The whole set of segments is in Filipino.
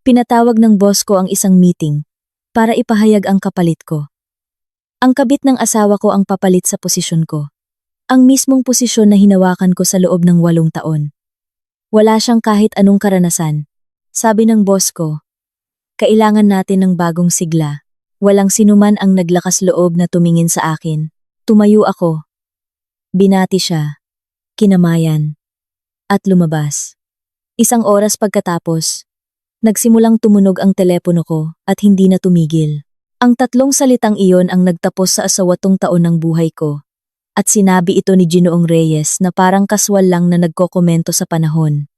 Pinatawag ng boss ko ang isang meeting para ipahayag ang kapalit ko. Ang kabit ng asawa ko ang papalit sa posisyon ko. Ang mismong posisyon na hinawakan ko sa loob ng 8 taon. Wala siyang kahit anong karanasan. Sabi ng boss ko, kailangan natin ng bagong sigla. Walang sinuman ang naglakas loob na tumingin sa akin. Tumayo ako. Binati siya. Kinamayan. At lumabas. 1 oras pagkatapos, nagsimulang tumunog ang telepono ko at hindi na tumigil. Ang 3 salitang iyon ang nagtapos sa 8 taon ng buhay ko. At sinabi ito ni Ginoong Reyes na parang kaswal lang na nagkokomento sa panahon.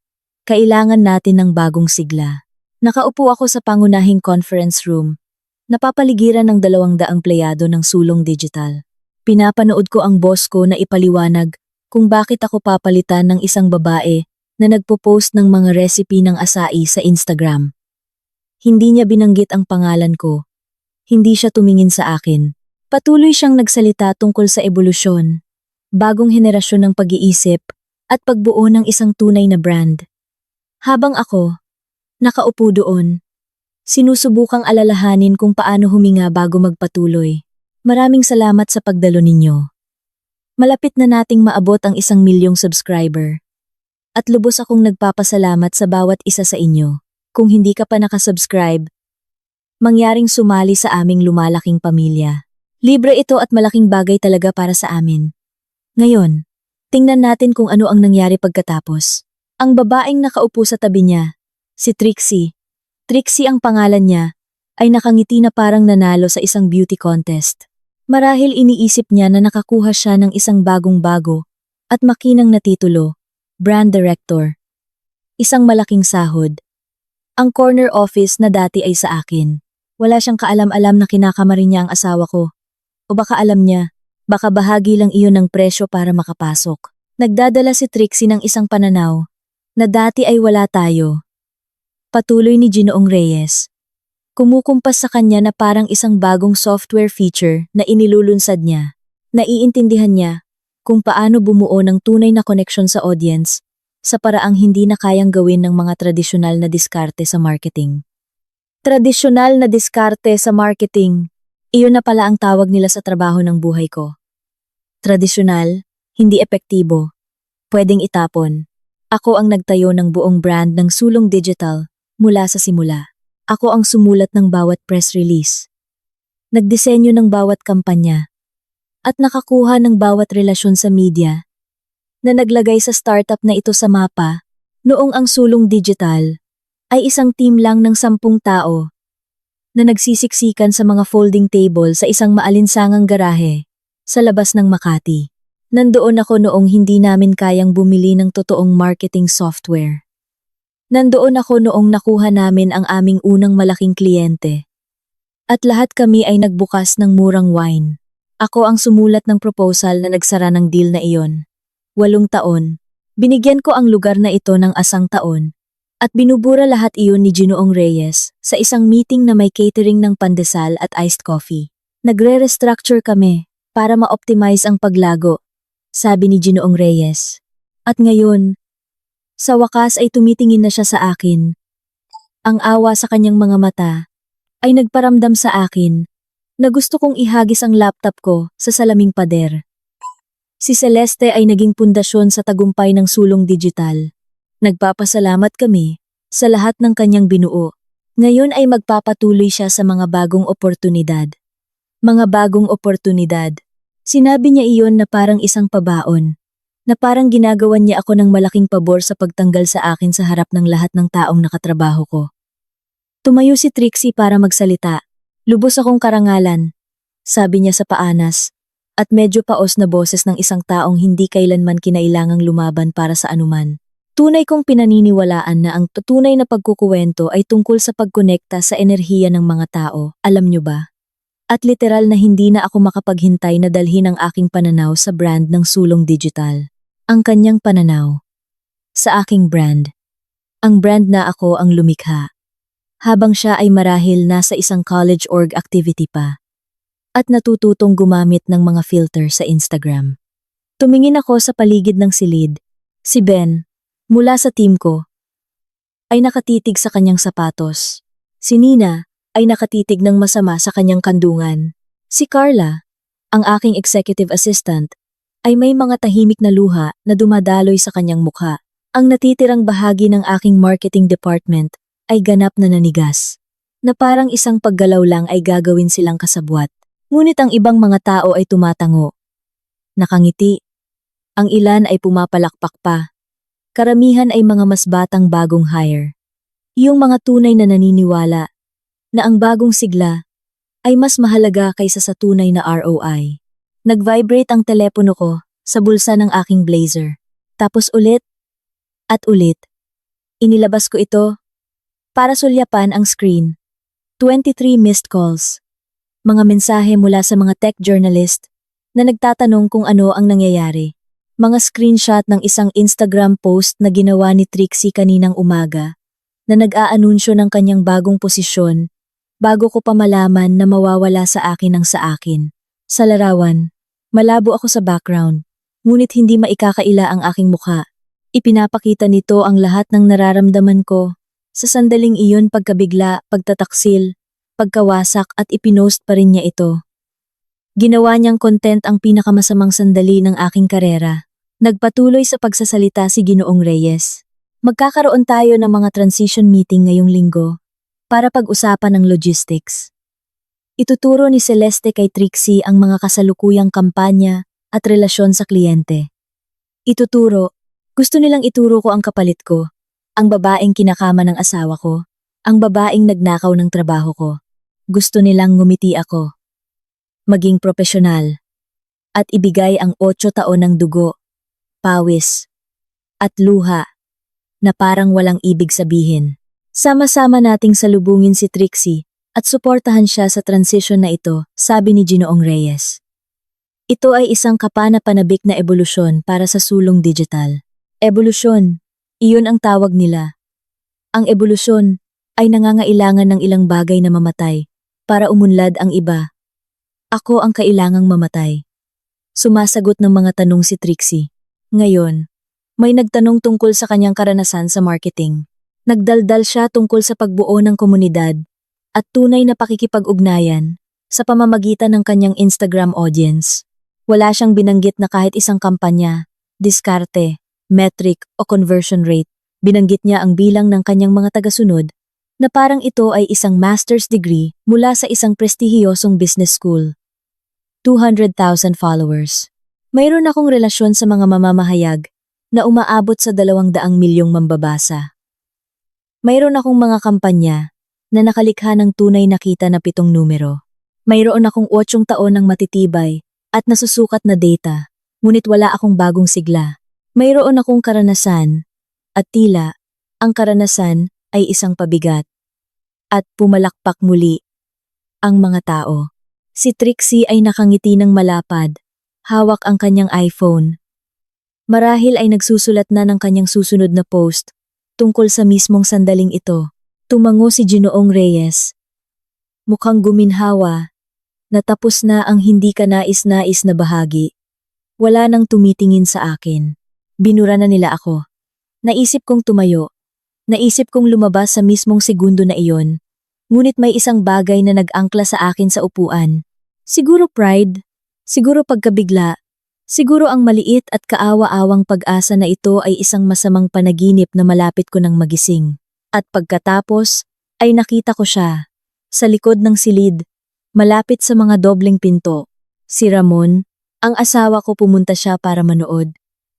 Kailangan natin ng bagong sigla. Nakaupo ako sa pangunahing conference room. Napapaligiran ng 200 empleyado ng Sulong Digital. Pinapanood ko ang boss ko na ipaliwanag kung bakit ako papalitan ng isang babae na nagpo-post ng mga recipe ng acai sa Instagram. Hindi niya binanggit ang pangalan ko. Hindi siya tumingin sa akin. Patuloy siyang nagsalita tungkol sa ebolusyon, bagong henerasyon ng pag-iisip, at pagbuo ng isang tunay na brand. Habang ako, nakaupo doon, sinusubukang alalahanin kung paano huminga bago magpatuloy. Maraming salamat sa pagdalo ninyo. Malapit na nating maabot ang 1 milyong subscriber. At lubos akong nagpapasalamat sa bawat isa sa inyo. Kung hindi ka pa nakasubscribe, mangyaring sumali sa aming lumalaking pamilya. Libre ito at malaking bagay talaga para sa amin. Ngayon, tingnan natin kung ano ang nangyari pagkatapos. Ang babaeng nakaupo sa tabi niya, si Trixie. Trixie ang pangalan niya, ay nakangiti na parang nanalo sa isang beauty contest. Marahil iniisip niya na nakakuha siya ng isang bagong-bago at makinang na titulo. Brand Director. Isang malaking sahod. Ang corner office na dati ay sa akin. Wala siyang kaalam-alam na kinakamarin niya ang asawa ko. O baka alam niya, baka bahagi lang iyon ng presyo para makapasok. Nagdadala si Trixie ng isang pananaw na dati ay wala tayo. Patuloy ni Ginoong Reyes. Kumukumpas sa kanya na parang isang bagong software feature na inilulunsad niya. Naiintindihan niya kung paano bumuo ng tunay na koneksyon sa audience sa paraang hindi na kayang gawin ng mga tradisyonal na diskarte sa marketing. Tradisyonal na diskarte sa marketing, iyon na pala ang tawag nila sa trabaho ng buhay ko. Tradisyonal, hindi epektibo, pwedeng itapon. Ako ang nagtayo ng buong brand ng Sulong Digital mula sa simula. Ako ang sumulat ng bawat press release. Nagdisenyo ng bawat kampanya. At nakakuha ng bawat relasyon sa media na naglagay sa startup na ito sa mapa noong ang Sulong Digital ay isang team lang ng 10 tao na nagsisiksikan sa mga folding table sa isang maalinsangang garahe sa labas ng Makati. Nandoon ako noong hindi namin kayang bumili ng totoong marketing software. Nandoon ako noong nakuha namin ang aming unang malaking kliyente. At lahat kami ay nagbukas ng murang wine. Ako ang sumulat ng proposal na nagsara ng deal na iyon. 8 taon. Binigyan ko ang lugar na ito ng 1 taon. At binubura lahat iyon ni Ginoong Reyes sa isang meeting na may catering ng pandesal at iced coffee. Nagre-restructure kami para ma-optimize ang paglago, sabi ni Ginoong Reyes. At ngayon, sa wakas ay tumitingin na siya sa akin. Ang awa sa kanyang mga mata ay nagparamdam sa akin na gusto kong ihagis ang laptop ko sa salaming pader. Si Celeste ay naging pundasyon sa tagumpay ng Sulong Digital. Nagpapasalamat kami sa lahat ng kanyang binuo. Ngayon ay magpapatuloy siya sa mga bagong oportunidad. Mga bagong oportunidad. Sinabi niya iyon na parang isang pabaon. Na parang ginagawan niya ako ng malaking pabor sa pagtanggal sa akin sa harap ng lahat ng taong nakatrabaho ko. Tumayo si Trixie para magsalita. Lubos akong karangalan, sabi niya sa paanas, at medyo paos na boses ng isang taong hindi kailanman kinailangang lumaban para sa anuman. Tunay kong pinaniniwalaan na ang tunay na pagkukuwento ay tungkol sa pagkonekta sa enerhiya ng mga tao, alam niyo ba? At literal na hindi na ako makapaghintay na dalhin ang aking pananaw sa brand ng Sulong Digital. Ang kanyang pananaw. Sa aking brand. Ang brand na ako ang lumikha. Habang siya ay marahil nasa isang college org activity pa. At natututong gumamit ng mga filter sa Instagram. Tumingin ako sa paligid ng silid. Si Ben, mula sa team ko. ay nakatitig sa kanyang sapatos. Si Nina ay nakatitig ng masama sa kanyang kandungan. Si Carla, ang aking executive assistant, ay may mga tahimik na luha na dumadaloy sa kanyang mukha. Ang natitirang bahagi ng aking marketing department ay ganap na nanigas, na parang isang paggalaw lang ay gagawin silang kasabwat. Ngunit ang ibang mga tao ay tumatango. Nakangiti. Ang ilan ay pumapalakpak pa. Karamihan ay mga mas batang bagong hire. Yung mga tunay na naniniwala na ang bagong sigla ay mas mahalaga kaysa sa tunay na ROI. Nag-vibrate ang telepono ko sa bulsa ng aking blazer. Tapos ulit at ulit. Inilabas ko ito para sulyapan ang screen. 23 missed calls. Mga mensahe mula sa mga tech journalist na nagtatanong kung ano ang nangyayari. Mga screenshot ng isang Instagram post na ginawa ni Trixie kaninang umaga na nag-aanunsyo ng kanyang bagong posisyon bago ko pa malaman na mawawala sa akin ang sa akin. Sa larawan, malabo ako sa background, ngunit hindi maikakaila ang aking mukha. Ipinapakita nito ang lahat ng nararamdaman ko sa sandaling iyon, pagkabigla, pagtataksil, pagkawasak at ipinost pa rin niya ito. Ginawa niyang content ang pinakamasamang sandali ng aking karera. Nagpatuloy sa pagsasalita si Ginoong Reyes. Magkakaroon tayo ng mga transition meeting ngayong linggo para pag-usapan ang logistics. Ituturo ni Celeste kay Trixie ang mga kasalukuyang kampanya at relasyon sa kliyente. Gusto nilang ituro ko ang kapalit ko, ang babaeng kinakama ng asawa ko, ang babaeng nagnakaw ng trabaho ko. Gusto nilang ngumiti ako, maging propesyonal, at ibigay ang 8 taon ng dugo, pawis, at luha na parang walang ibig sabihin. Sama-sama nating salubungin si Trixie at suportahan siya sa transition na ito, sabi ni Ginoong Reyes. Ito ay isang kapana-panabik na ebolusyon para sa sulong digital. Ebolusyon, iyon ang tawag nila. Ang ebolusyon ay nangangailangan ng ilang bagay na mamatay para umunlad ang iba. Ako ang kailangang mamatay. Sumasagot ng mga tanong si Trixie. Ngayon, may nagtanong tungkol sa kanyang karanasan sa marketing. Nagdaldal siya tungkol sa pagbuo ng komunidad at tunay na pakikipag-ugnayan sa pamamagitan ng kanyang Instagram audience. Wala siyang binanggit na kahit isang kampanya, diskarte, metric o conversion rate. Binanggit niya ang bilang ng kanyang mga tagasunod na parang ito ay isang master's degree mula sa isang prestihiyosong business school. 200,000 followers. Mayroon akong relasyon sa mga mamamahayag na umaabot sa 200 milyong mambabasa. Mayroon akong mga kampanya na nakalikha ng tunay na kita na 7 numero. Mayroon akong 8 taon ng matitibay at nasusukat na data, ngunit wala akong bagong sigla. Mayroon akong karanasan, at tila, ang karanasan ay isang pabigat. At pumalakpak muli ang mga tao. Si Trixie ay nakangiti ng malapad, hawak ang kanyang iPhone. Marahil ay nagsusulat na ng kanyang susunod na post tungkol sa mismong sandaling ito. Tumango si Ginoong Reyes. Mukhang guminhawa, natapos na ang hindi ka nais-nais na bahagi. Wala nang tumitingin sa akin. Binura na nila ako. Naisip kong tumayo. Naisip kong lumabas sa mismong segundo na iyon. Ngunit may isang bagay na nag-angkla sa akin sa upuan. Siguro pride, siguro pagkabigla, siguro ang maliit at kaawa-awang pag-asa na ito ay isang masamang panaginip na malapit ko nang magising. At pagkatapos, ay nakita ko siya. Sa likod ng silid, malapit sa mga dobleng pinto. Si Ramon, ang asawa ko, pumunta siya para manood.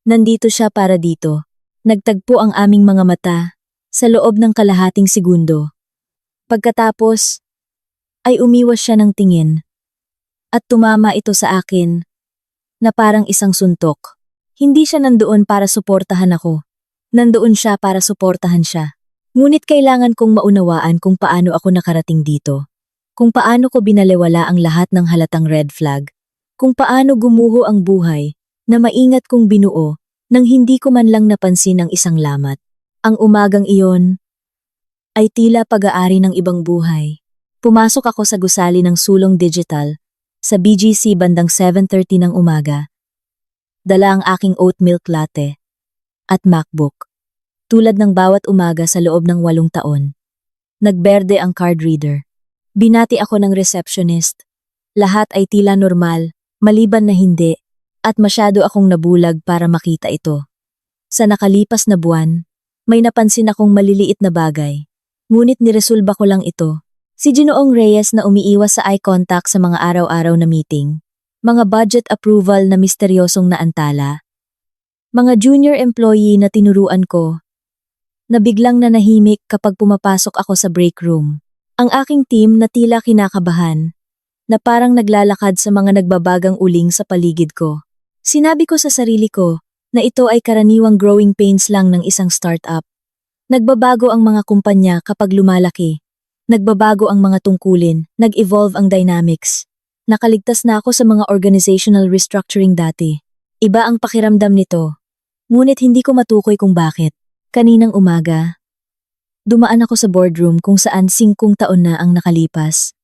Nandito siya para dito. Nagtagpo ang aming mga mata sa loob ng kalahating segundo. Pagkatapos, ay umiwas siya ng tingin. At tumama ito sa akin na parang isang suntok. Hindi siya nandoon para suportahan ako. Nandoon siya para suportahan siya. Ngunit kailangan kong maunawaan kung paano ako nakarating dito. Kung paano ko binalewala ang lahat ng halatang red flag. Kung paano gumuho ang buhay na maingat kong binuo nang hindi ko man lang napansin ang isang lamat. Ang umagang iyon ay tila pag-aari ng ibang buhay. Pumasok ako sa gusali ng sulong digital sa BGC bandang 7:30 ng umaga. Dala ang aking oat milk latte at MacBook. tulad ng bawat umaga sa loob ng 8 taon. Nagberde ang card reader. Binati ako ng receptionist. Lahat ay tila normal, maliban na hindi, at masyado akong nabulag para makita ito. Sa nakalipas na buwan, may napansin akong maliliit na bagay. Ngunit niresolba ko lang ito. Si Ginoong Reyes na umiiwas sa eye contact sa mga araw-araw na meeting. Mga budget approval na misteryosong naantala. Mga junior employee na tinuruan ko na biglang nanahimik kapag pumapasok ako sa break room. Ang aking team na tila kinakabahan, na parang naglalakad sa mga nagbabagang uling sa paligid ko. Sinabi ko sa sarili ko na ito ay karaniwang growing pains lang ng isang startup. Nagbabago ang mga kumpanya kapag lumalaki. Nagbabago ang mga tungkulin, nag-evolve ang dynamics. Nakaligtas na ako sa mga organizational restructuring dati. Iba ang pakiramdam nito. Ngunit hindi ko matukoy kung bakit. Kaninang umaga, dumaan ako sa boardroom kung saan 5 taon na ang nakalipas.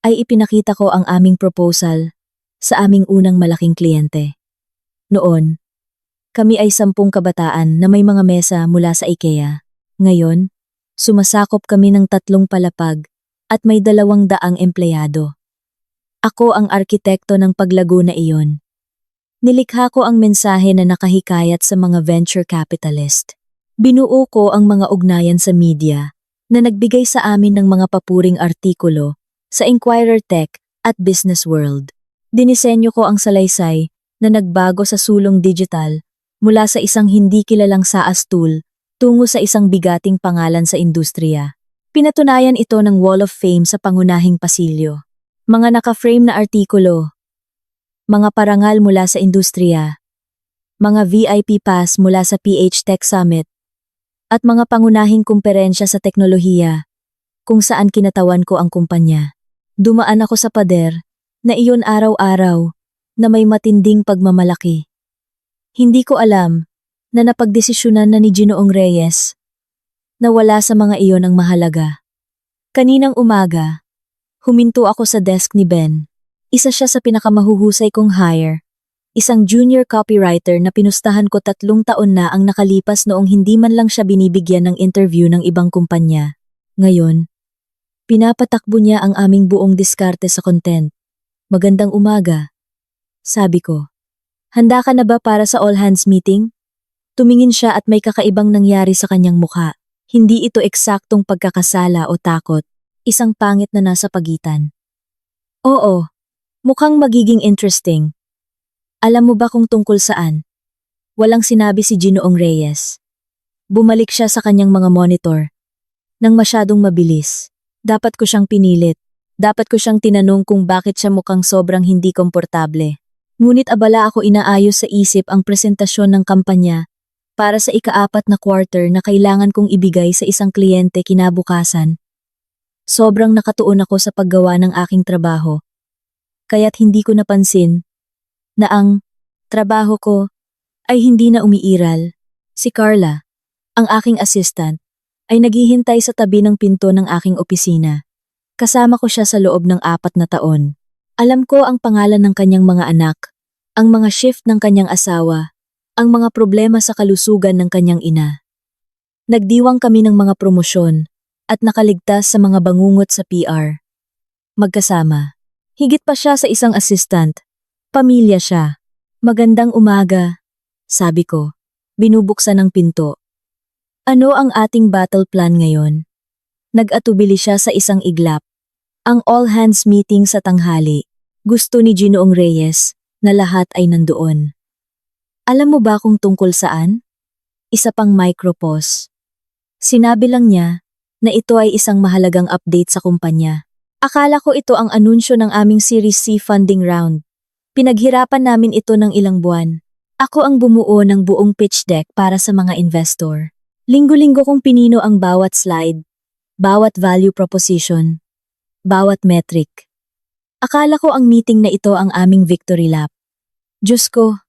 Ay ipinakita ko ang aming proposal sa aming unang malaking kliyente. Noon, kami ay 10 kabataan na may mga mesa mula sa IKEA. Ngayon, sumasakop kami ng 3 palapag at may 200 empleyado. Ako ang arkitekto ng paglago na iyon. Nilikha ko ang mensahe na nakahikayat sa mga venture capitalist. Binuo ko ang mga ugnayan sa media na nagbigay sa amin ng mga papuring artikulo sa Inquirer Tech at Business World. Dinisenyo ko ang salaysay na nagbago sa sulong digital mula sa isang hindi kilalang SaaS tool tungo sa isang bigating pangalan sa industriya. Pinatunayan ito ng Wall of Fame sa pangunahing pasilyo. Mga naka-frame na artikulo, mga parangal mula sa industriya, mga VIP pass mula sa PH Tech Summit, at mga pangunahing kumperensya sa teknolohiya kung saan kinatawan ko ang kumpanya. Dumaan ako sa pader na iyon araw-araw na may matinding pagmamalaki. Hindi ko alam na napagdesisyonan na ni Ginoong Reyes na wala sa mga iyon ang mahalaga. Kaninang umaga, huminto ako sa desk ni Ben. Isa siya sa pinakamahuhusay kong hire. Isang junior copywriter na pinustahan ko 3 taon na ang nakalipas noong hindi man lang siya binibigyan ng interview ng ibang kumpanya. Ngayon, pinapatakbo niya ang aming buong diskarte sa content. Magandang umaga, sabi ko. Handa ka na ba para sa all-hands meeting? Tumingin siya at may kakaibang nangyari sa kanyang mukha. Hindi ito eksaktong pagkakasala o takot, isang pangit na nasa pagitan. Oo, mukhang magiging interesting. Alam mo ba kung tungkol saan? Walang sinabi si Ginoong Reyes. Bumalik siya sa kanyang mga monitor. Nang masyadong mabilis. Dapat ko siyang pinilit. Dapat ko siyang tinanong kung bakit siya mukhang sobrang hindi komportable. Ngunit abala ako inaayos sa isip ang presentasyon ng kampanya para sa ika-4 na quarter na kailangan kong ibigay sa isang kliyente kinabukasan. Sobrang nakatuon ako sa paggawa ng aking trabaho. Kaya't hindi ko napansin na ang trabaho ko ay hindi na umiiral. Si Carla, ang aking assistant, ay naghihintay sa tabi ng pinto ng aking opisina. Kasama ko siya sa loob ng 4 na taon. Alam ko ang pangalan ng kanyang mga anak, ang mga shift ng kanyang asawa, ang mga problema sa kalusugan ng kanyang ina. Nagdiwang kami ng mga promosyon at nakaligtas sa mga bangungot sa PR. Magkasama. Higit pa siya sa isang assistant. Pamilya siya. Magandang umaga, sabi ko. Binubuksan ang pinto. Ano ang ating battle plan ngayon? Nag-atubili siya sa isang iglap. Ang all-hands meeting sa tanghali. Gusto ni Ginoong Reyes na lahat ay nandoon. Alam mo ba kung tungkol saan? Isa pang micropause. Sinabi lang niya na ito ay isang mahalagang update sa kumpanya. Akala ko ito ang anunsyo ng aming Series C funding round. Pinaghirapan namin ito ng ilang buwan. Ako ang bumuo ng buong pitch deck para sa mga investor. Linggo-linggo kong pinino ang bawat slide, bawat value proposition, bawat metric. Akala ko ang meeting na ito ang aming victory lap. Diyos ko,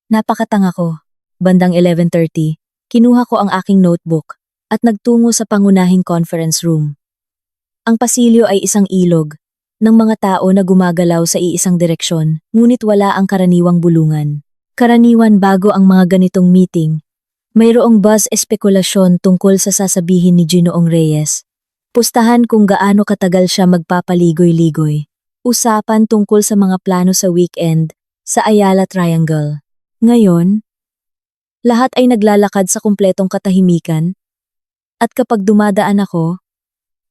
napakatanga ko. Bandang 11:30, kinuha ko ang aking notebook at nagtungo sa pangunahing conference room. Ang pasilyo ay isang ilog ng mga tao na gumagalaw sa iisang direksyon, ngunit wala ang karaniwang bulungan. Karaniwan bago ang mga ganitong meeting, Mayroong buzz espekulasyon tungkol sa sasabihin ni Ginoong Reyes. Pustahan kung gaano katagal siya magpapaligoy-ligoy. Usapan tungkol sa mga plano sa weekend sa Ayala Triangle. Ngayon, lahat ay naglalakad sa kumpletong katahimikan. At kapag dumadaan ako,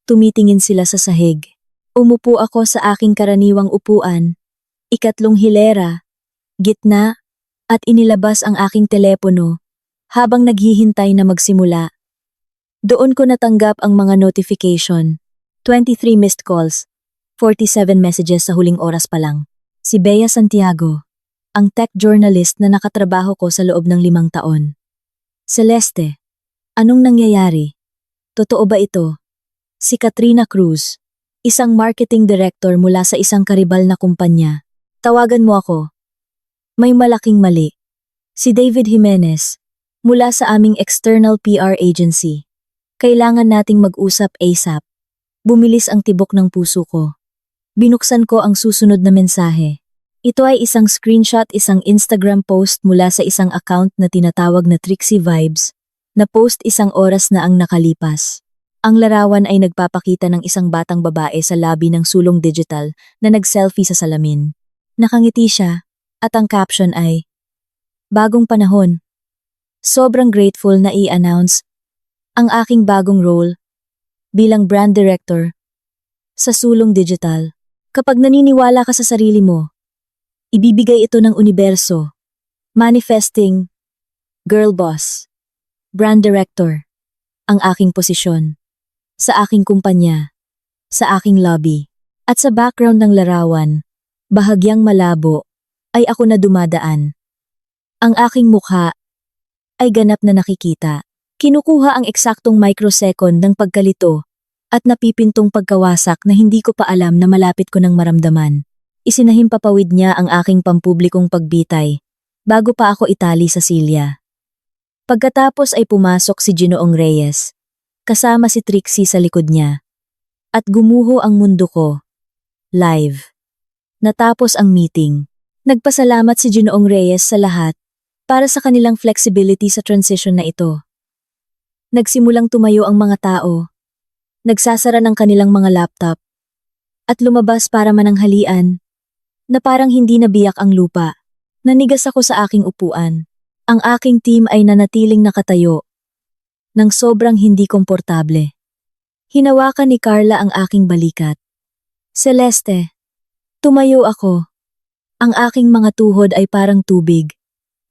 tumitingin sila sa sahig. Umupo ako sa aking karaniwang upuan, ikatlong hilera, gitna, at inilabas ang aking telepono habang naghihintay na magsimula. Doon ko natanggap ang mga notification. 23 missed calls, 47 messages sa huling oras pa lang. Si Bea Santiago, ang tech journalist na nakatrabaho ko sa loob ng 5 taon. Celeste, anong nangyayari? Totoo ba ito? Si Katrina Cruz, isang marketing director mula sa isang karibal na kumpanya. Tawagan mo ako. May malaking mali. Si David Jimenez, mula sa aming external PR agency. Kailangan nating mag-usap ASAP. Bumilis ang tibok ng puso ko. Binuksan ko ang susunod na mensahe. Ito ay isang screenshot, isang Instagram post mula sa isang account na tinatawag na Trixie Vibes, na post 1 oras na ang nakalipas. Ang larawan ay nagpapakita ng isang batang babae sa lobby ng sulong digital na nag-selfie sa salamin. Nakangiti siya, at ang caption ay, "Bagong panahon." Sobrang grateful na i-announce ang aking bagong role bilang brand director sa sulong digital. Kapag naniniwala ka sa sarili mo, ibibigay ito ng universo. Manifesting, girl boss, brand director, ang aking posisyon, sa aking kumpanya, sa aking lobby. At sa background ng larawan, bahagyang malabo, ay ako na dumadaan. Ang aking mukha ay ganap na nakikita. Kinukuha ang eksaktong microsecond ng pagkalito at napipintong pagkawasak na hindi ko pa alam na malapit ko nang maramdaman. Isinahimpapawid niya ang aking pampublikong pagbitay bago pa ako itali sa silya. Pagkatapos ay pumasok si Ginoong Reyes, kasama si Trixie sa likod niya. At gumuho ang mundo ko. Live. Natapos ang meeting. Nagpasalamat si Ginoong Reyes sa lahat para sa kanilang flexibility sa transition na ito. Nagsimulang tumayo ang mga tao, nagsasara ng kanilang mga laptop, at lumabas para mananghalian, na parang hindi nabiyak ang lupa. Nanigas ako sa aking upuan. Ang aking team ay nanatiling nakatayo, nang sobrang hindi komportable. Hinawakan ni Carla ang aking balikat. "Celeste." Tumayo ako. Ang aking mga tuhod ay parang tubig.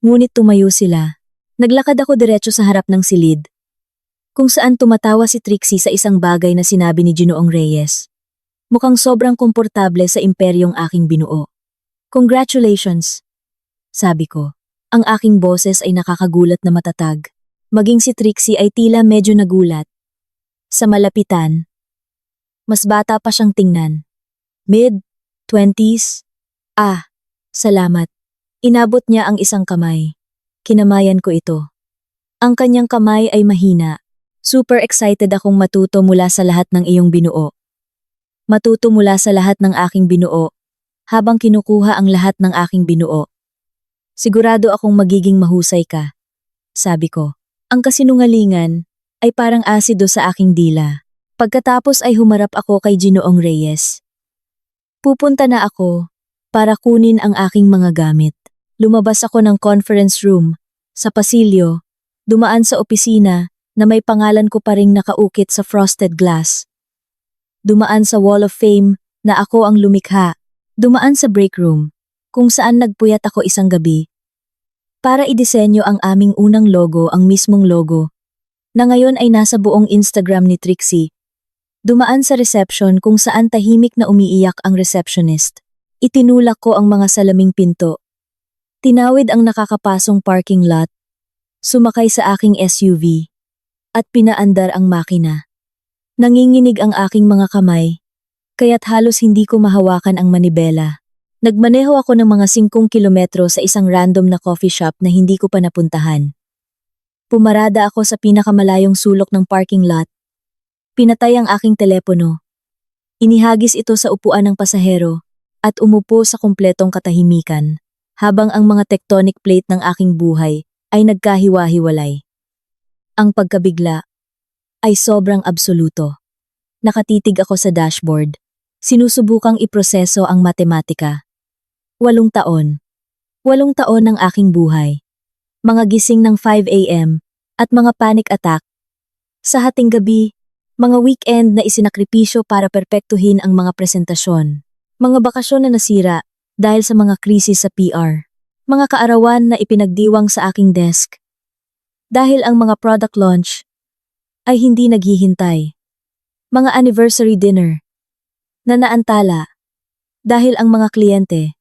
Ngunit tumayo sila. Naglakad ako diretso sa harap ng silid, kung saan tumatawa si Trixie sa isang bagay na sinabi ni Ginoong Reyes. Mukhang sobrang komportable sa imperyong aking binuo. "Congratulations," sabi ko. Ang aking boses ay nakakagulat na matatag. Maging si Trixie ay tila medyo nagulat. Sa malapitan, mas bata pa siyang tingnan. Mid-20s? Salamat. Inabot niya ang isang kamay. Kinamayan ko ito. Ang kanyang kamay ay mahina. Super excited akong matuto mula sa lahat ng iyong binuo. Matuto mula sa lahat ng aking binuo, habang kinukuha ang lahat ng aking binuo. Sigurado akong magiging mahusay ka, sabi ko. Ang kasinungalingan ay parang asido sa aking dila. Pagkatapos ay humarap ako kay Ginoong Reyes. Pupunta na ako para kunin ang aking mga gamit. Lumabas ako ng conference room, sa pasilyo, dumaan sa opisina na may pangalan ko pa ring nakaukit sa frosted glass. Dumaan sa Wall of Fame na ako ang lumikha. Dumaan sa break room, kung saan nagpuyat ako isang gabi. Para idisenyo ang aming unang logo, ang mismong logo, na ngayon ay nasa buong Instagram ni Trixie. Dumaan sa reception kung saan tahimik na umiiyak ang receptionist. Itinulak ko ang mga salaming pinto. Tinawid ang nakakapasong parking lot, sumakay sa aking SUV, at pinaandar ang makina. Nanginginig ang aking mga kamay, kaya't halos hindi ko mahawakan ang manibela. Nagmaneho ako ng mga 5 kilometro sa isang random na coffee shop na hindi ko pa napuntahan. Pumarada ako sa pinakamalayong sulok ng parking lot. Pinatay ang aking telepono. Inihagis ito sa upuan ng pasahero at umupo sa kumpletong katahimikan, habang ang mga tectonic plate ng aking buhay ay nagkahiwa-hiwalay. Ang pagkabigla ay sobrang absoluto. Nakatitig ako sa dashboard. Sinusubukang iproseso ang matematika. 8 taon. 8 taon ng aking buhay. Mga gising ng 5 a.m. at mga panic attack. Sa hating gabi, mga weekend na isinakripisyo para perpektuhin ang mga presentasyon. Mga bakasyon na nasira dahil sa mga krisis sa PR. Mga kaarawan na ipinagdiwang sa aking desk. Dahil ang mga product launch ay hindi naghihintay. Mga anniversary dinner na naantala dahil ang mga kliyente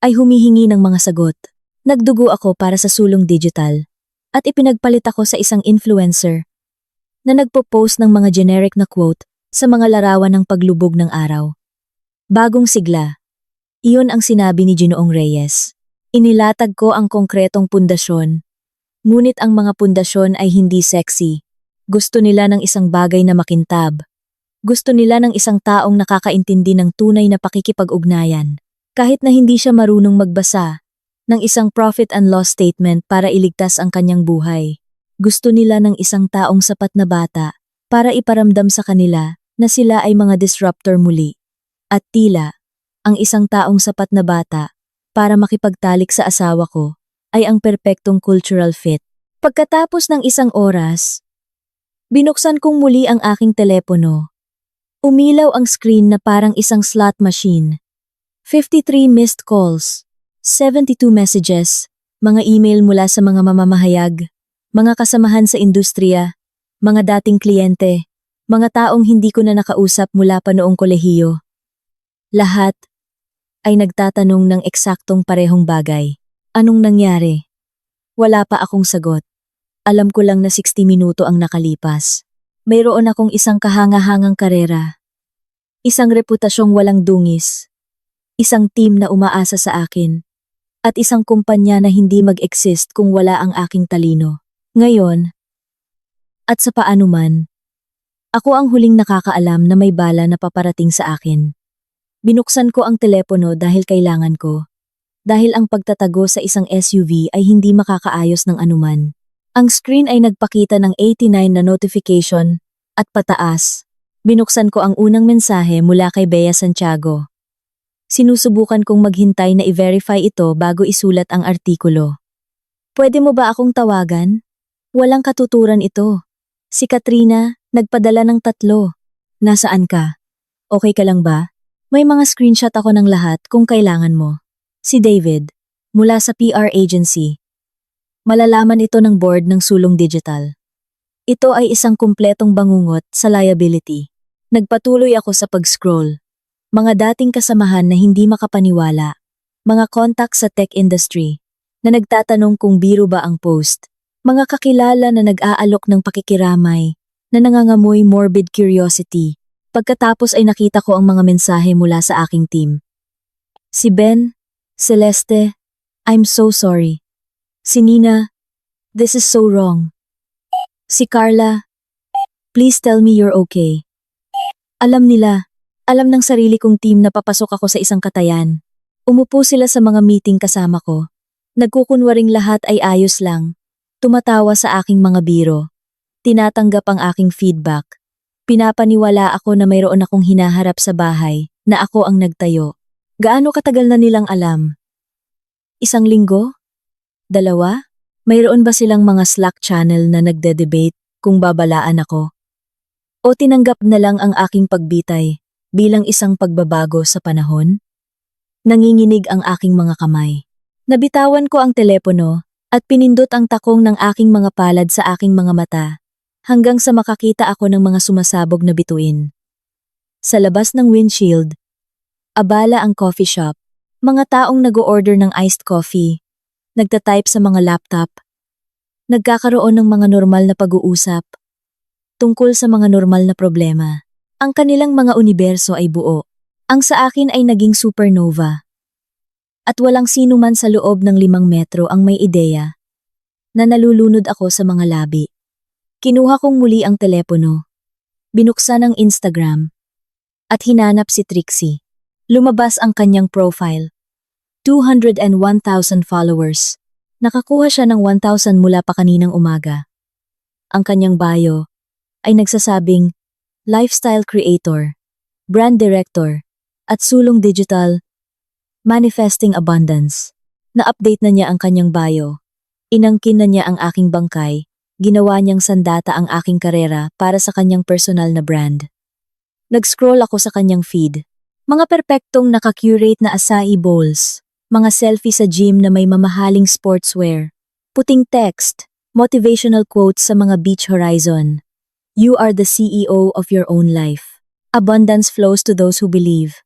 ay humihingi ng mga sagot. Nagdugo ako para sa sulong digital at ipinagpalit ako sa isang influencer na nagpo-post ng mga generic na quote sa mga larawan ng paglubog ng araw. Bagong sigla. Iyon ang sinabi ni Ginoong Reyes. Inilatag ko ang konkretong pundasyon. Ngunit ang mga pundasyon ay hindi sexy. Gusto nila ng isang bagay na makintab. Gusto nila ng isang taong nakakaintindi ng tunay na pakikipag-ugnayan. Kahit na hindi siya marunong magbasa ng isang profit and loss statement para iligtas ang kanyang buhay. Gusto nila ng isang taong sapat na bata para iparamdam sa kanila na sila ay mga disruptor muli. At tila, ang isang taong sapat na bata para makipagtalik sa asawa ko ay ang perpektong cultural fit. Pagkatapos ng isang oras, binuksan kong muli ang aking telepono. Umilaw ang screen na parang isang slot machine. 53 missed calls, 72 messages, mga email mula sa mga mamamahayag, mga kasamahan sa industriya, mga dating kliyente, mga taong hindi ko na nakausap mula pa noong kolehiyo. Lahat ay nagtatanong ng eksaktong parehong bagay. Anong nangyari? Wala pa akong sagot. Alam ko lang na 60 minuto ang nakalipas. Mayroon akong isang kahanga-hangang karera. Isang reputasyong walang dungis. Isang team na umaasa sa akin. At isang kumpanya na hindi mag-exist kung wala ang aking talino. Ngayon, at sa paano man, ako ang huling nakakaalam na may bala na paparating sa akin. Binuksan ko ang telepono dahil kailangan ko. Dahil ang pagtatago sa isang SUV ay hindi makakaayos ng anuman. Ang screen ay nagpakita ng 89 na notification at pataas. Binuksan ko ang unang mensahe mula kay Bea Santiago. Sinusubukan kong maghintay na i-verify ito bago isulat ang artikulo. Pwede mo ba akong tawagan? Walang katuturan ito. Si Katrina, nagpadala ng 3. Nasaan ka? Okay ka lang ba? May mga screenshot ako ng lahat kung kailangan mo. Si David, mula sa PR agency. Malalaman ito ng board ng sulong digital. Ito ay isang kumpletong bangungot sa liability. Nagpatuloy ako sa pag-scroll. Mga dating kasamahan na hindi makapaniwala. Mga contacts sa tech industry na nagtatanong kung biro ba ang post. Mga kakilala na nag-aalok ng pakikiramay na nangangamoy morbid curiosity. Pagkatapos ay nakita ko ang mga mensahe mula sa aking team. Si Ben, Celeste, I'm so sorry. Si Nina, this is so wrong. Si Carla, please tell me you're okay. Alam nila, alam ng sarili kong team na papasok ako sa isang katayan. Umupo sila sa mga meeting kasama ko. Nagkukunwaring lahat ay ayos lang. Tumatawa sa aking mga biro. Tinatanggap ang aking feedback. Pinapaniwala ako na mayroon akong hinaharap sa bahay, na ako ang nagtayo. Gaano katagal na nilang alam? 1 linggo? 2? Mayroon ba silang mga Slack channel na nagde-debate kung babalaan ako? O tinanggap na lang ang aking pagbitay bilang isang pagbabago sa panahon? Nanginginig ang aking mga kamay. Nabitawan ko ang telepono at pinindot ang takong ng aking mga palad sa aking mga mata hanggang sa makakita ako ng mga sumasabog na bituin. Sa labas ng windshield, abala ang coffee shop, mga taong nag-o-order ng iced coffee, nagtatype sa mga laptop, nagkakaroon ng mga normal na pag-uusap, tungkol sa mga normal na problema. Ang kanilang mga universo ay buo. Ang sa akin ay naging supernova. At walang sino man sa loob ng 5 metro ang may ideya na nalulunod ako sa mga labi. Kinuha kong muli ang telepono. Binuksan ang Instagram. At hinanap si Trixie. Lumabas ang kanyang profile. 201,000 followers. Nakakuha siya ng 1,000 mula pa kaninang umaga. ang kanyang bio, ay nagsasabing lifestyle creator, brand director, at sulong digital, manifesting abundance. Na-update na niya ang kanyang bio. Inangkin na niya ang aking bangkay. Ginawa niyang sandata ang aking karera para sa kanyang personal na brand. Nag-scroll ako sa kanyang feed. Mga perpektong naka-curate na acai bowls, mga selfie sa gym na may mamahaling sportswear, puting text, motivational quotes sa mga beach horizon. You are the CEO of your own life. Abundance flows to those who believe.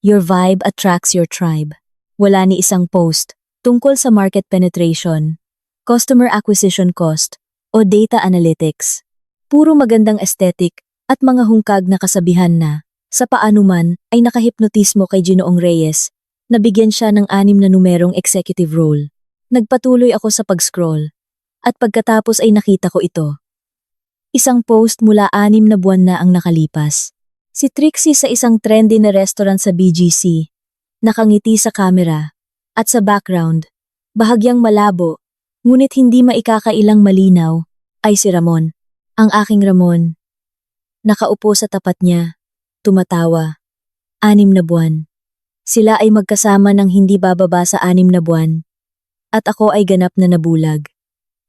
Your vibe attracts your tribe. Wala ni isang post tungkol sa market penetration, customer acquisition cost, o data analytics. Puro magandang aesthetic at mga hungkag na kasabihan na, sa paano man ay nakahipnotismo kay Ginoong Reyes, nabigyan siya ng 6 na numerong executive role. Nagpatuloy ako sa pag-scroll, at pagkatapos ay nakita ko ito. Isang post mula 6 na buwan na ang nakalipas. Si Trixie sa isang trendy na restaurant sa BGC, nakangiti sa camera, at sa background, bahagyang malabo, ngunit hindi maikakailang malinaw, ay si Ramon, ang aking Ramon. Nakaupo sa tapat niya, tumatawa. 6 na buwan. Sila ay magkasama ng hindi bababa sa 6 na buwan. At ako ay ganap na nabulag.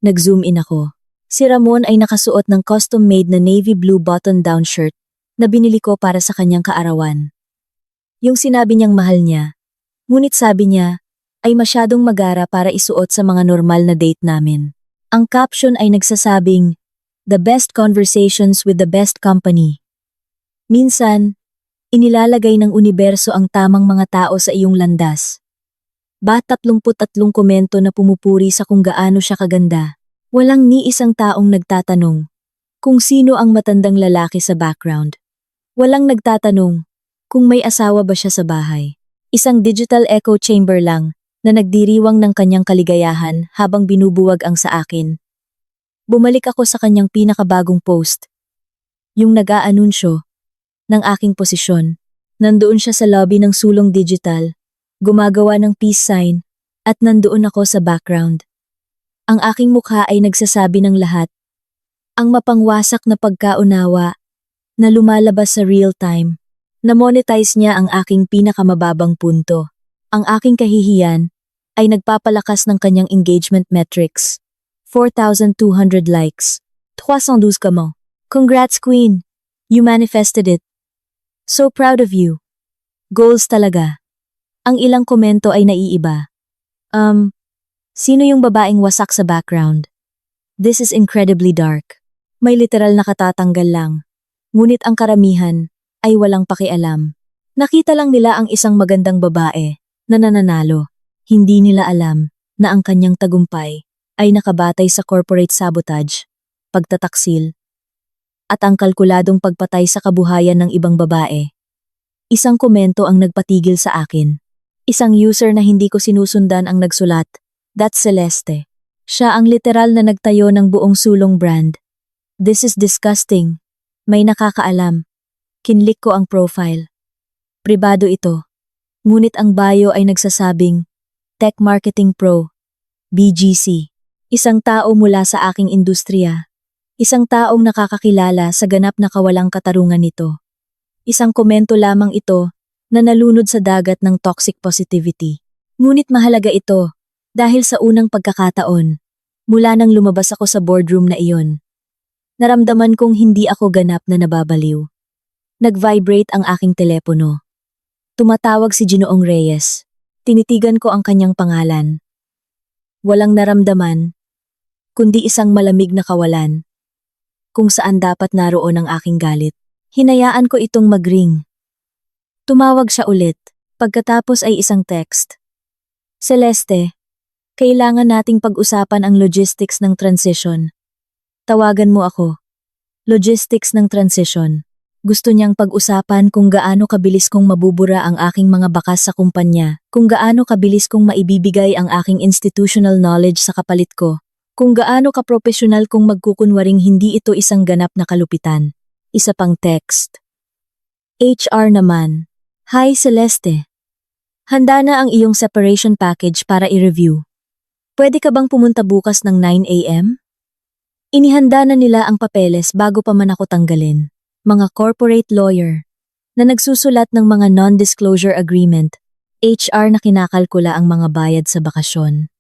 Nag-zoom in ako. Si Ramon ay nakasuot ng custom-made na navy blue button-down shirt na binili ko para sa kanyang kaarawan. Yung sinabi niyang mahal niya, ngunit sabi niya, ay masyadong magara para isuot sa mga normal na date namin. Ang caption ay nagsasabing, "The best conversations with the best company." Minsan, inilalagay ng universo ang tamang mga tao sa iyong landas. 33 komento na pumupuri sa kung gaano siya kaganda. Walang ni isang taong nagtatanong kung sino ang matandang lalaki sa background. Walang nagtatanong kung may asawa ba siya sa bahay. Isang digital echo chamber lang na nagdiriwang ng kanyang kaligayahan habang binubuwag ang sa akin. Bumalik ako sa kanyang pinakabagong post. Yung nag-aanunsyo ng aking posisyon. Nandoon siya sa lobby ng sulong digital, gumagawa ng peace sign, at nandoon ako sa background. Ang aking mukha ay nagsasabi ng lahat. Ang mapangwasak na pagkaunawa na lumalabas sa real time. Na-monetize niya ang aking pinakamababang punto. Ang aking kahihiyan ay nagpapalakas ng kanyang engagement metrics. 4,200 likes. 312 ka mo. Congrats, Queen. You manifested it. So proud of you. Goals talaga. Ang ilang komento ay naiiba. Sino yung babaeng wasak sa background? This is incredibly dark. May literal na katatanggal lang. Ngunit ang karamihan ay walang pakialam. Nakita lang nila ang isang magandang babae na nananalo. Hindi nila alam na ang kanyang tagumpay ay nakabatay sa corporate sabotage, pagtataksil, at ang kalkuladong pagpatay sa kabuhayan ng ibang babae. Isang komento ang nagpatigil sa akin. Isang user na hindi ko sinusundan ang nagsulat, "That's Celeste." Siya ang literal na nagtayo ng buong sulong brand. This is disgusting. May nakakaalam. Kinlik ko ang profile. Pribado ito. Ngunit ang bio ay nagsasabing, Tech Marketing Pro, BGC. Isang tao mula sa aking industriya. Isang taong nakakakilala sa ganap na kawalang katarungan nito. Isang komento lamang ito na nalunod sa dagat ng toxic positivity. Ngunit mahalaga ito dahil sa unang pagkakataon, mula nang lumabas ako sa boardroom na iyon. Naramdaman kong hindi ako ganap na nababaliw. Nag-vibrate ang aking telepono. Tumatawag si Ginoong Reyes. Tinitigan ko ang kanyang pangalan. Walang naramdaman, kundi isang malamig na kawalan. Kung saan dapat naroon ang aking galit. Hinayaan ko itong mag-ring. Tumawag siya ulit, pagkatapos ay isang text. Celeste, kailangan nating pag-usapan ang logistics ng transition. Tawagan mo ako. Logistics ng transition. Gusto niyang pag-usapan kung gaano kabilis kong mabubura ang aking mga bakas sa kumpanya, kung gaano kabilis kong maibibigay ang aking institutional knowledge sa kapalit ko, kung gaano kapropesyonal kong magkukunwaring hindi ito isang ganap na kalupitan. Isa pang text. HR naman. Hi Celeste. Handa na ang iyong separation package para i-review. Pwede ka bang pumunta bukas ng 9 a.m.? Inihanda na nila ang papeles bago pa man ako tanggalin. Mga corporate lawyer na nagsusulat ng mga non-disclosure agreement, HR na kinakalkula ang mga bayad sa bakasyon.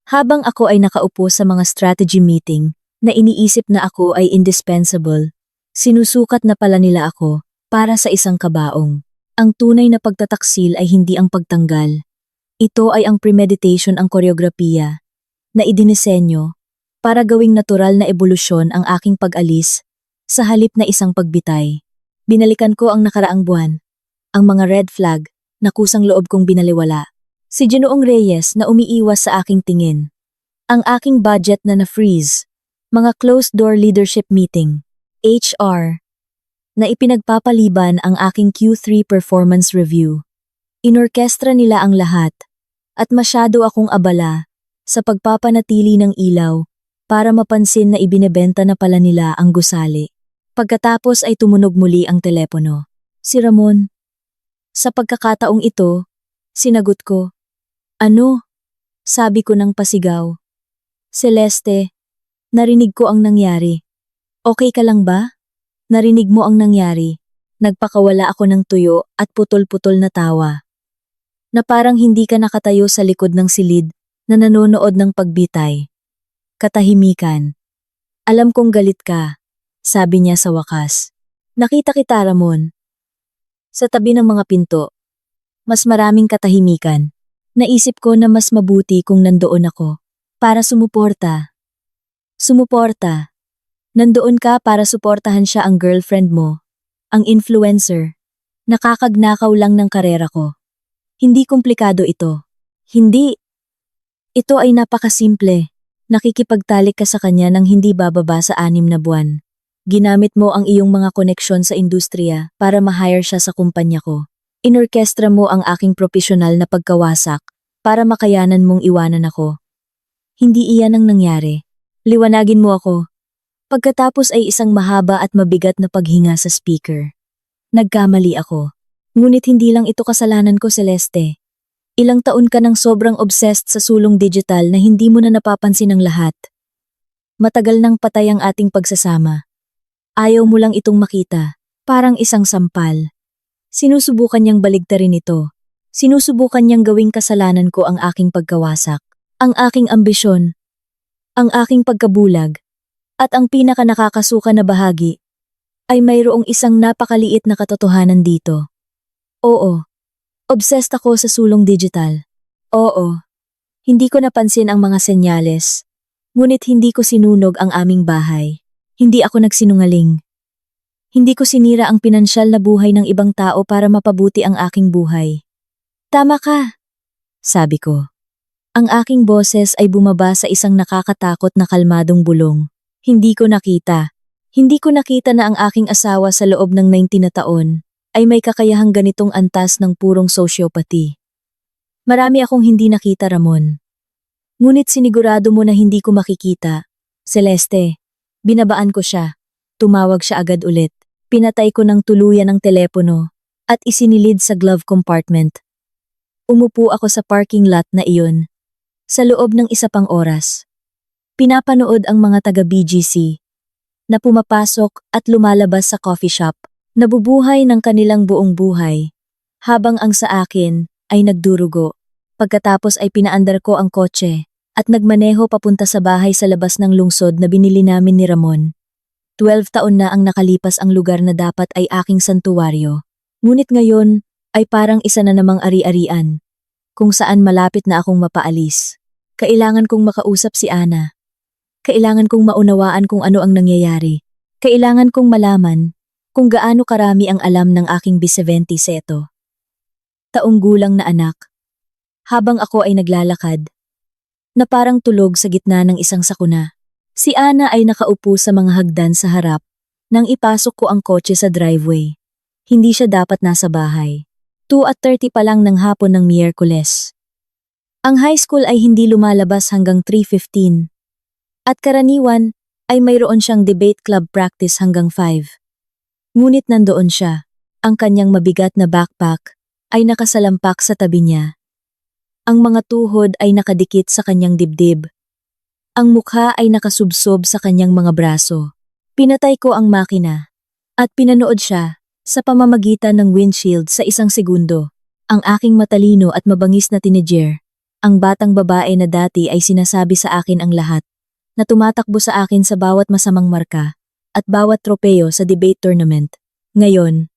Habang ako ay nakaupo sa mga strategy meeting na iniisip na ako ay indispensable, sinusukat na pala nila ako para sa isang kabaong. Ang tunay na pagtataksil ay hindi ang pagtanggal. Ito ay ang premeditation, ang koreografiya na idinisenyo para gawing natural na ebolusyon ang aking pag-alis sa halip na isang pagbitay. Binalikan ko ang nakaraang buwan, ang mga red flag na kusang loob kong binaliwala. Si Ginoong Reyes na umiiwas sa aking tingin. Ang aking budget na na-freeze. Mga closed-door leadership meeting, HR, na ipinagpapaliban ang aking Q3 performance review. Inorkestra nila ang lahat at masyado akong abala sa pagpapanatili ng ilaw para mapansin na ibinebenta na pala nila ang gusali. Pagkatapos ay tumunog muli ang telepono. Si Ramon. Sa pagkakataong ito, sinagot ko. Ano? Sabi ko ng pasigaw. Celeste, narinig ko ang nangyari. Okay ka lang ba? Narinig mo ang nangyari. Nagpakawala ako ng tuyo at putol-putol na tawa. Na parang hindi ka nakatayo sa likod ng silid na nanonood ng pagbitay. Katahimikan. Alam kong galit ka, sabi niya sa wakas. Nakita kita, Ramon. Sa tabi ng mga pinto. Mas maraming katahimikan. Naisip ko na mas mabuti kung nandoon ako. Para sumuporta. Sumuporta. Nandoon ka para suportahan siya, ang girlfriend mo. Ang influencer. Nakakagnakaw lang ng karera ko. Hindi komplikado ito. Hindi. Ito ay napakasimple. Nakikipagtalik ka sa kanya nang hindi bababa sa 6 na buwan. Ginamit mo ang iyong mga koneksyon sa industriya para ma-hire siya sa kumpanya ko. Inorkestra mo ang aking profesional na pagkawasak para makayanan mong iwanan ako. Hindi iyan ang nangyari. Liwanagin mo ako. Pagkatapos ay isang mahaba at mabigat na paghinga sa speaker. Nagkamali ako. Ngunit hindi lang ito kasalanan ko, Celeste. Ilang taon ka nang sobrang obsessed sa sulong digital na hindi mo na napapansin ang lahat. Matagal nang patay ang ating pagsasama. Ayaw mo lang itong makita, parang isang sampal. Sinusubukan niyang baligtarin ito. Sinusubukan niyang gawing kasalanan ko ang aking pagkawasak, ang aking ambisyon, ang aking pagkabulag, at ang pinaka nakakasuka na bahagi ay mayroong isang napakaliit na katotohanan dito. Oo. Obsessed ako sa sulong digital. Oo. Hindi ko napansin ang mga senyales. Ngunit hindi ko sinunog ang aming bahay. Hindi ako nagsinungaling. Hindi ko sinira ang pinansyal na buhay ng ibang tao para mapabuti ang aking buhay. Tama ka, sabi ko. Ang aking boses ay bumaba sa isang nakakatakot na kalmadong bulong. Hindi ko nakita. Hindi ko nakita na ang aking asawa sa loob ng 19 na taon ay may kakayahang ganitong antas ng purong sociopathy. Marami akong hindi nakita, Ramon. Ngunit sinigurado mo na hindi ko makikita. Celeste, binabaan ko siya. Tumawag siya agad ulit. Pinatay ko ng tuluyan ang telepono at isinilid sa glove compartment. Umupo ako sa parking lot na iyon. Sa loob ng isa pang oras. Pinapanood ang mga taga-BGC na pumapasok at lumalabas sa coffee shop. Nabubuhay ng kanilang buong buhay, habang ang sa akin ay nagdurugo. Pagkatapos ay pinaandar ko ang kotse at nagmaneho papunta sa bahay sa labas ng lungsod na binili namin ni Ramon. 12 taon na ang nakalipas, ang lugar na dapat ay aking santuwaryo. Ngunit ngayon ay parang isa na namang ari-arian, kung saan malapit na akong mapaalis. Kailangan kong makausap si Ana. Kailangan kong maunawaan kung ano ang nangyayari. Kailangan kong malaman kung gaano karami ang alam ng aking bisebenti seto. Taong gulang na anak. Habang ako ay naglalakad, na parang tulog sa gitna ng isang sakuna. Si Ana ay nakaupo sa mga hagdan sa harap nang ipasok ko ang kotse sa driveway. Hindi siya dapat nasa bahay. 2:30 pa lang ng hapon ng Miyerkules. Ang high school ay hindi lumalabas hanggang 3:15. At karaniwan ay mayroon siyang debate club practice hanggang 5. Ngunit nandoon siya, ang kanyang mabigat na backpack ay nakasalampak sa tabi niya. Ang mga tuhod ay nakadikit sa kanyang dibdib. Ang mukha ay nakasubsob sa kanyang mga braso. Pinatay ko ang makina at pinanood siya sa pamamagitan ng windshield sa 1 segundo. Ang aking matalino at mabangis na teenager, ang batang babae na dati ay sinasabi sa akin ang lahat, na tumatakbo sa akin sa bawat masamang marka at bawat tropeo sa debate tournament. Ngayon,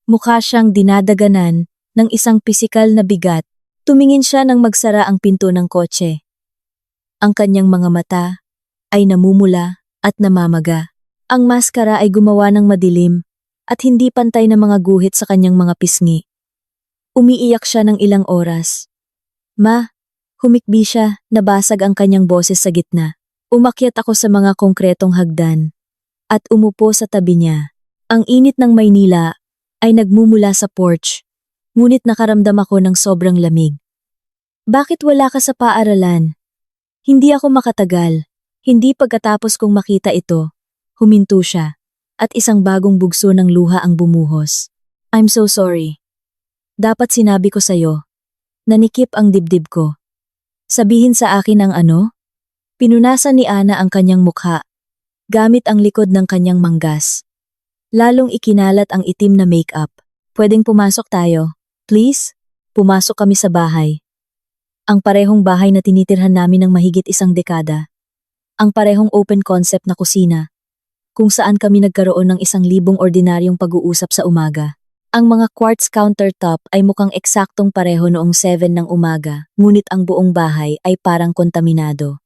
mukha siyang dinadaganan ng isang pisikal na bigat. Tumingin siya nang magsara ang pinto ng kotse. Ang kanyang mga mata ay namumula at namamaga. Ang maskara ay gumawa ng madilim at hindi pantay na mga guhit sa kanyang mga pisngi. Umiiyak siya ng ilang oras. Ma, humikbi siya, nabasag ang kanyang boses sa gitna. Umakyat ako sa mga konkretong hagdan at umupo sa tabi niya. Ang init ng Maynila ay nagmumula sa porch, ngunit nakaramdam ako ng sobrang lamig. Bakit wala ka sa paaralan? Hindi ako makatagal. Hindi pagkatapos kong makita ito, huminto siya, at isang bagong bugso ng luha ang bumuhos. I'm so sorry. Dapat sinabi ko sa'yo. Nanikip ang dibdib ko. Sabihin sa akin ang ano? Pinunasan ni Ana ang kanyang mukha, gamit ang likod ng kanyang manggas. Lalong ikinalat ang itim na makeup. Pwedeng pumasok tayo, please? Pumasok kami sa bahay. Ang parehong bahay na tinitirhan namin ng mahigit 1 dekada. Ang parehong open concept na kusina, kung saan kami nagkaroon ng 1,000 ordinaryong pag-uusap sa umaga. Ang mga quartz countertop ay mukhang eksaktong pareho noong 7 ng umaga, ngunit ang buong bahay ay parang kontaminado.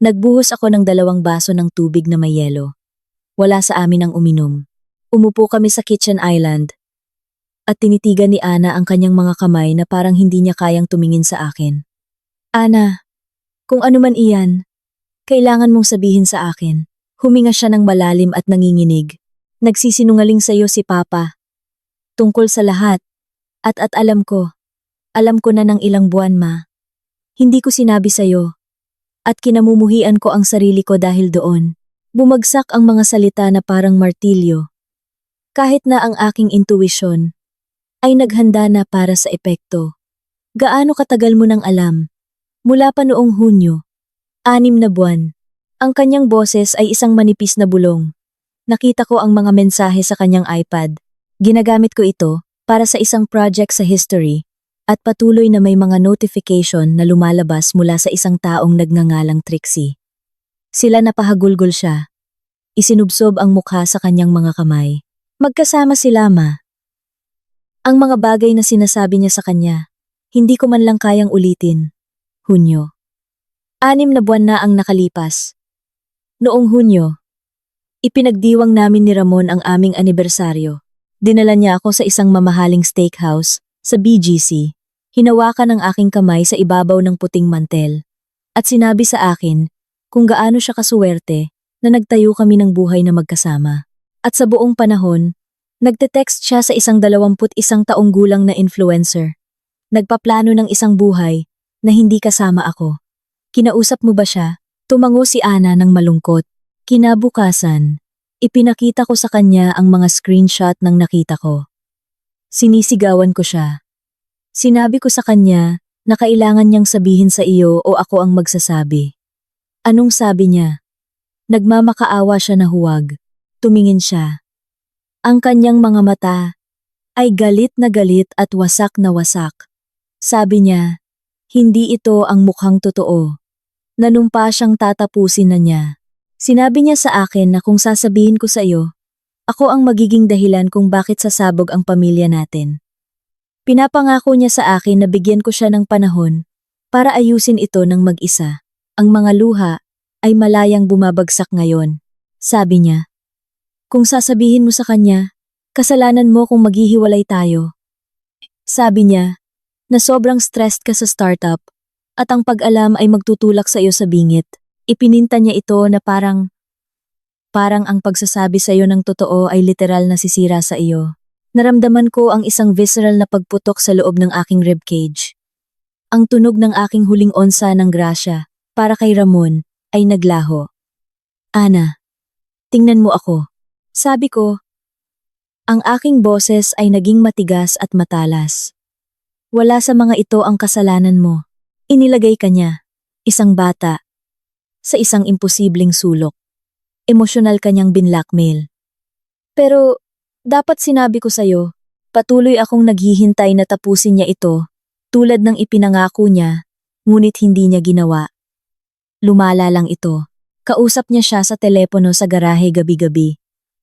Nagbuhos ako ng 2 baso ng tubig na may yelo. Wala sa amin ang uminom. Umupo kami sa kitchen island at tinitigan ni Ana ang kanyang mga kamay na parang hindi niya kayang tumingin sa akin. Ana, kung ano man iyan, kailangan mong sabihin sa akin. Huminga siya ng malalim at nanginginig. Nagsisinungaling sa'yo si Papa. Tungkol sa lahat. At alam ko na ng ilang buwan, Ma. Hindi ko sinabi sa'yo. At kinamumuhian ko ang sarili ko dahil doon. Bumagsak ang mga salita na parang martilyo. Kahit na ang aking intuition ay naghanda na para sa epekto. Gaano katagal mo nang alam? Mula pa noong Hunyo. 6 na buwan. Ang kanyang boses ay isang manipis na bulong. Nakita ko ang mga mensahe sa kanyang iPad. Ginagamit ko ito para sa isang project sa history at patuloy na may mga notification na lumalabas mula sa isang taong nagngangalang Trixie. Sila napahagulgol siya. Isinubsob ang mukha sa kanyang mga kamay. Magkasama sila, Ma. Ang mga bagay na sinasabi niya sa kanya, hindi ko man lang kayang ulitin. Hunyo. 6 na buwan na ang nakalipas. Noong Hunyo, ipinagdiwang namin ni Ramon ang aming anibersaryo. Dinala niya ako sa isang mamahaling steakhouse sa BGC. Hinawakan ang aking kamay sa ibabaw ng puting mantel. At sinabi sa akin kung gaano siya kasuwerte na nagtayo kami ng buhay na magkasama. At sa buong panahon, nagte-text siya sa isang 21 taong gulang na influencer. Nagpaplano ng isang buhay na hindi kasama ako. Kinausap mo ba siya? Tumango si Ana ng malungkot. Kinabukasan, ipinakita ko sa kanya ang mga screenshot ng nakita ko. Sinisigawan ko siya. Sinabi ko sa kanya na kailangan niyang sabihin sa iyo o ako ang magsasabi. Anong sabi niya? Nagmamakaawa siya na huwag. Tumingin siya. Ang kanyang mga mata ay galit na galit at wasak na wasak. Sabi niya, hindi ito ang mukhang totoo. Nanumpa siyang tatapusin na niya. Sinabi niya sa akin na kung sasabihin ko sa iyo, ako ang magiging dahilan kung bakit sasabog ang pamilya natin. Pinapangako niya sa akin na bigyan ko siya ng panahon para ayusin ito ng mag-isa. Ang mga luha ay malayang bumabagsak ngayon. Sabi niya, kung sasabihin mo sa kanya, kasalanan mo kung maghihiwalay tayo. Sabi niya, na sobrang stressed ka sa startup at ang pag-alam ay magtutulak sa iyo sa bingit. Ipininta niya ito na parang ang pagsasabi sa iyo ng totoo ay literal na sisira sa iyo. Naramdaman ko ang isang visceral na pagputok sa loob ng aking ribcage. Ang tunog ng aking huling onsa ng grasya para kay Ramon ay naglaho. Ana, tingnan mo ako. Sabi ko, ang aking boses ay naging matigas at matalas. Wala sa mga ito ang kasalanan mo. Inilagay ka niya, isang bata, sa isang imposibleng sulok. Emosyonal kanyang binlackmail. Pero, dapat sinabi ko sa'yo, patuloy akong naghihintay na tapusin niya ito, tulad ng ipinangako niya, ngunit hindi niya ginawa. Lumala lang ito. Kausap niya siya sa telepono sa garahe gabi-gabi.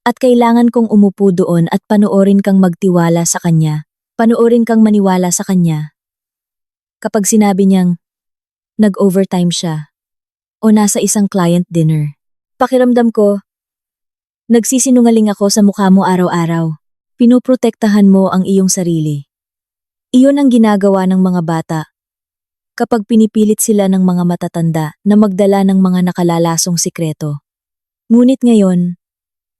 At kailangan kong umupo doon at panoorin kang magtiwala sa kanya. Panoorin kang maniwala sa kanya. Kapag sinabi niyang, nag-overtime siya. O nasa isang client dinner. Pakiramdam ko, nagsisinungaling ako sa mukha mo araw-araw. Pinoprotektahan mo ang iyong sarili. Iyon ang ginagawa ng mga bata. Kapag pinipilit sila ng mga matatanda na magdala ng mga nakalalasong sikreto. Ngunit ngayon,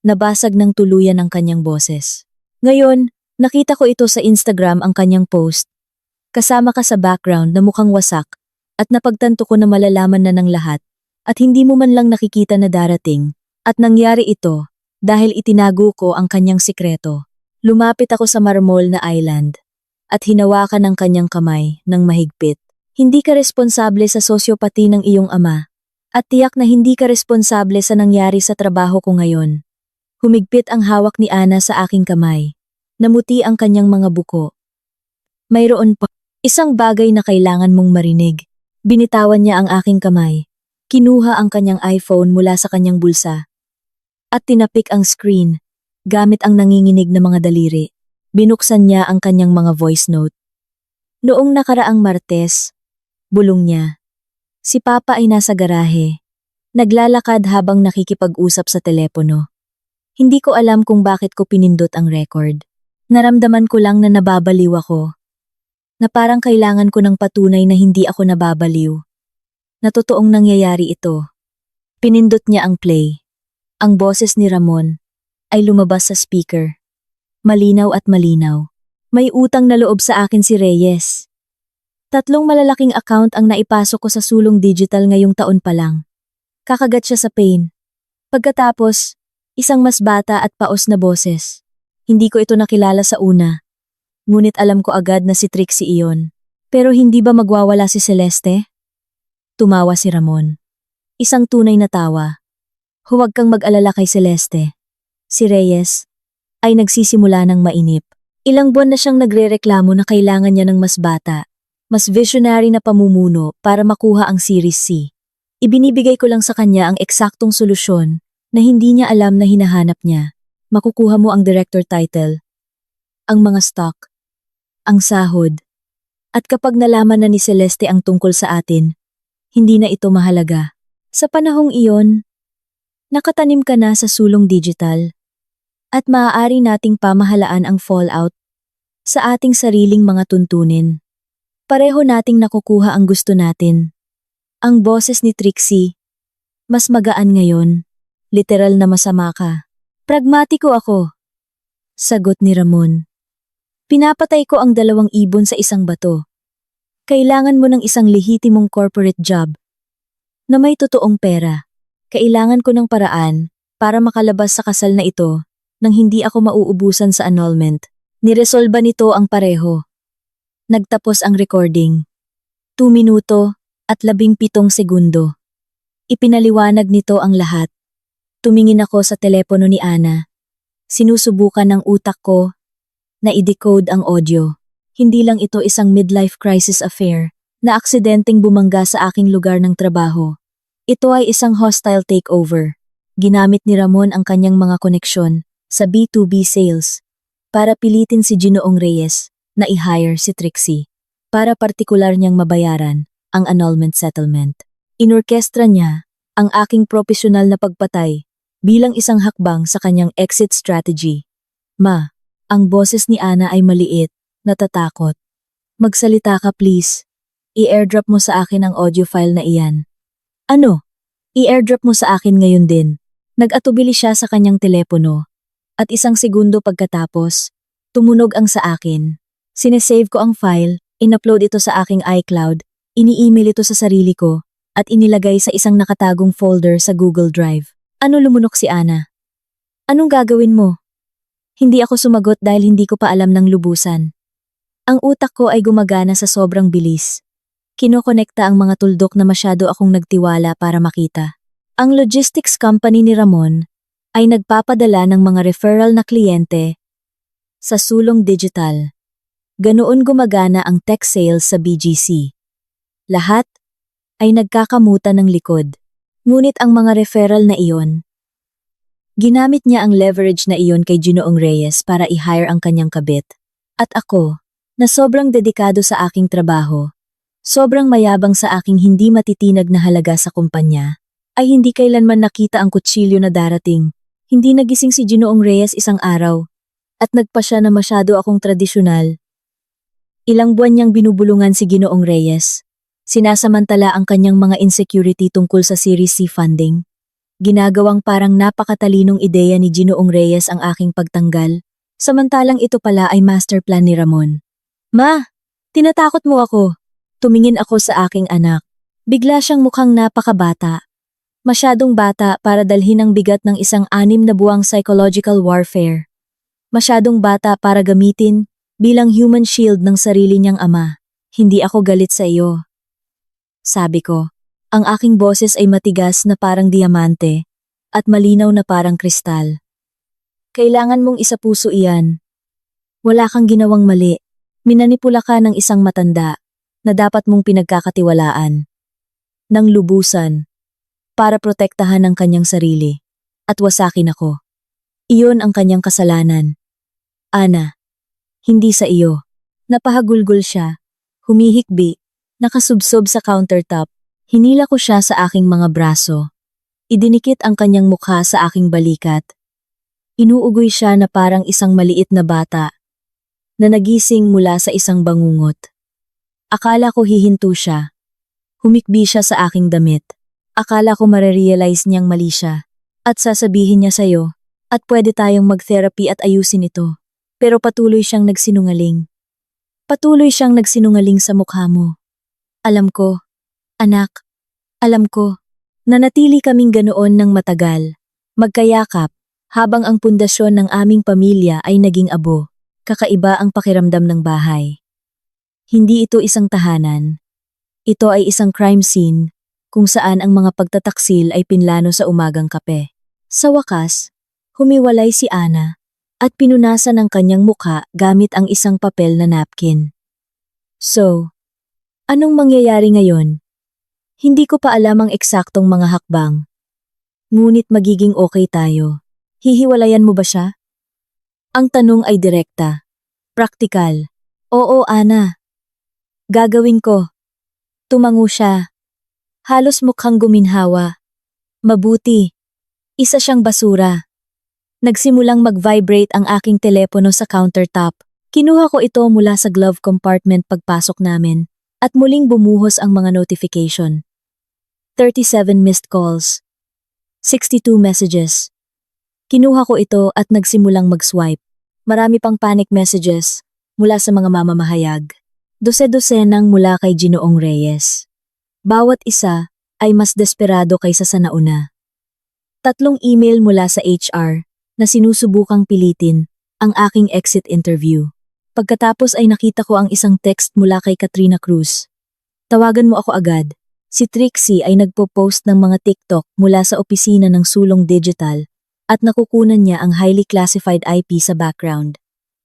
nabasag ng tuluyan ang kanyang boses. Ngayon, nakita ko ito sa Instagram ang kanyang post. Kasama ka sa background na mukhang wasak at napagtanto ko na malalaman na ng lahat at hindi mo man lang nakikita na darating at nangyari ito dahil itinago ko ang kanyang sikreto. Lumapit ako sa marmol na island at hinawakan ang kanyang kamay ng mahigpit. Hindi ka responsable sa sosyopati ng iyong ama at tiyak na hindi ka responsable sa nangyari sa trabaho ko ngayon. Humigpit ang hawak ni Ana sa aking kamay. Namuti ang kanyang mga buko. Mayroon pa isang bagay na kailangan mong marinig. Binitawan niya ang aking kamay. Kinuha ang kanyang iPhone mula sa kanyang bulsa. At tinapik ang screen, gamit ang nanginginig na mga daliri. Binuksan niya ang kanyang mga voice note. Noong nakaraang Martes, bulong niya. Si Papa ay nasa garahe. Naglalakad habang nakikipag-usap sa telepono. Hindi ko alam kung bakit ko pinindot ang record. Naramdaman ko lang na nababaliw ako. Na parang kailangan ko ng patunay na hindi ako nababaliw. Na totoong nangyayari ito. Pinindot niya ang play. Ang boses ni Ramon ay lumabas sa speaker. Malinaw at malinaw. May utang na loob sa akin si Reyes. 3 malalaking account ang naipasok ko sa sulong digital ngayong taon pa lang. Kakagat siya sa pain. Pagkatapos, isang mas bata at paos na boses. Hindi ko ito nakilala sa una. Ngunit alam ko agad na si Trixie iyon. Pero hindi ba magwawala si Celeste? Tumawa si Ramon. Isang tunay na tawa. Huwag kang mag-alala kay Celeste. Si Reyes ay nagsisimula ng mainip. Ilang buwan na siyang nagrereklamo na kailangan niya ng mas bata, mas visionary na pamumuno para makuha ang Series C. Ibinibigay ko lang sa kanya ang eksaktong solusyon na hindi niya alam na hinahanap niya. Makukuha mo ang director title, ang mga stock, ang sahod. At kapag nalaman na ni Celeste ang tungkol sa atin, hindi na ito mahalaga. Sa panahong iyon, nakatanim ka na sa sulong digital at maaari nating pamahalaan ang fallout sa ating sariling mga tuntunin. Pareho nating nakukuha ang gusto natin. Ang boses ni Trixie, mas magaan ngayon. Literal na masama ka. Pragmatiko ako. Sagot ni Ramon. Pinapatay ko ang 2 ibon sa isang bato. Kailangan mo ng isang lehitimong corporate job na may totoong pera. Kailangan ko ng paraan para makalabas sa kasal na ito nang hindi ako mauubusan sa annulment. Niresolba nito ang pareho. Nagtapos ang recording. 2 minuto at 17 segundo. Ipinaliwanag nito ang lahat. Tumingin ako sa telepono ni Ana. Sinusubukan ng utak ko na i-decode ang audio. Hindi lang ito isang midlife crisis affair na aksidenteng bumangga sa aking lugar ng trabaho. Ito ay isang hostile takeover. Ginamit ni Ramon ang kanyang mga koneksyon sa B2B sales para pilitin si Ginoong Reyes na i-hire si Trixie para partikular niyang mabayaran ang annulment settlement. Inorkestra niya ang aking profesional na pagpatay bilang isang hakbang sa kanyang exit strategy. Ma, ang boses ni Ana ay maliit, natatakot. Magsalita ka please. I-airdrop mo sa akin ang audio file na iyan. Ano? I-airdrop mo sa akin ngayon din. Nag-atubili siya sa kanyang telepono. At 1 segundo pagkatapos, tumunog ang sa akin. Sinesave ko ang file, in-upload ito sa aking iCloud, ini-email ito sa sarili ko, at inilagay sa isang nakatagong folder sa Google Drive. Ano lumunok si Ana? Anong gagawin mo? Hindi ako sumagot dahil hindi ko pa alam ng lubusan. Ang utak ko ay gumagana sa sobrang bilis. Kinokonekta ang mga tuldok na masyado akong nagtiwala para makita. Ang logistics company ni Ramon ay nagpapadala ng mga referral na kliyente sa sulong digital. Ganoon gumagana ang tech sales sa BGC. Lahat ay nagkakamutan ng likod. Ngunit ang mga referral na iyon, ginamit niya ang leverage na iyon kay Ginoong Reyes para i-hire ang kanyang kabit. At ako, na sobrang dedikado sa aking trabaho, sobrang mayabang sa aking hindi matitinag na halaga sa kumpanya, ay hindi kailanman nakita ang kutsilyo na darating. Hindi nagising si Ginoong Reyes isang araw, at nagpa siya na masyado akong tradisyonal. Ilang buwan niyang binubulungan si Ginoong Reyes. Sinasamantala ang kanyang mga insecurity tungkol sa Series C funding. Ginagawang parang napakatalinong ideya ni Ginoong Reyes ang aking pagtanggal, samantalang ito pala ay master plan ni Ramon. Ma, tinatakot mo ako. Tumingin ako sa aking anak. Bigla siyang mukhang napakabata. Masyadong bata para dalhin ang bigat ng isang 6 na buwang psychological warfare. Masyadong bata para gamitin bilang human shield ng sarili niyang ama. Hindi ako galit sa iyo. Sabi ko, ang aking boses ay matigas na parang diamante at malinaw na parang kristal. Kailangan mong isapuso iyan. Wala kang ginawang mali. Minanipula ka ng isang matanda na dapat mong pinagkakatiwalaan. Nang lubusan, para protektahan ang kanyang sarili. At wasakin ako. Iyon ang kanyang kasalanan. Ana, hindi sa iyo. Napahagulgol siya. Humihikbi. Nakasubsob sa countertop. Hinila ko siya sa aking mga braso. Idinikit ang kanyang mukha sa aking balikat. Inuugoy siya na parang isang maliit na bata na nagising mula sa isang bangungot. Akala ko hihinto siya. Humikbi siya sa aking damit. Akala ko marerealize niyang mali siya at sasabihin niya sa'yo at pwede tayong mag-therapy at ayusin ito. Pero patuloy siyang nagsinungaling. Patuloy siyang nagsinungaling sa mukha mo. Alam ko, anak, alam ko, nanatili kaming ganoon ng matagal, magkayakap, habang ang pundasyon ng aming pamilya ay naging abo, kakaiba ang pakiramdam ng bahay. Hindi ito isang tahanan. Ito ay isang crime scene, kung saan ang mga pagtataksil ay pinlano sa umagang kape. Sa wakas, humiwalay si Ana, at pinunasan ang kanyang mukha gamit ang isang papel na napkin. So, anong mangyayari ngayon? Hindi ko pa alam ang eksaktong mga hakbang. Ngunit magiging okay tayo. Hihiwalayan mo ba siya? Ang tanong ay direkta. Praktikal. Oo, Ana. Gagawin ko. Tumango siya. Halos mukhang guminhawa. Mabuti. Isa siyang basura. Nagsimulang mag-vibrate ang aking telepono sa countertop. Kinuha ko ito mula sa glove compartment pagpasok namin. At muling bumuhos ang mga notification. 37 missed calls. 62 messages. Kinuha ko ito at nagsimulang mag-swipe. Marami pang panic messages mula sa mga mamamahayag. Dose-dosenang mula kay Ginoong Reyes. Bawat isa ay mas desperado kaysa sa nauna. 3 email mula sa HR na sinusubukang pilitin ang aking exit interview. Pagkatapos ay nakita ko ang isang text mula kay Katrina Cruz. Tawagan mo ako agad. Si Trixie ay nagpo-post ng mga TikTok mula sa opisina ng Sulong Digital at nakukunan niya ang highly classified IP sa background.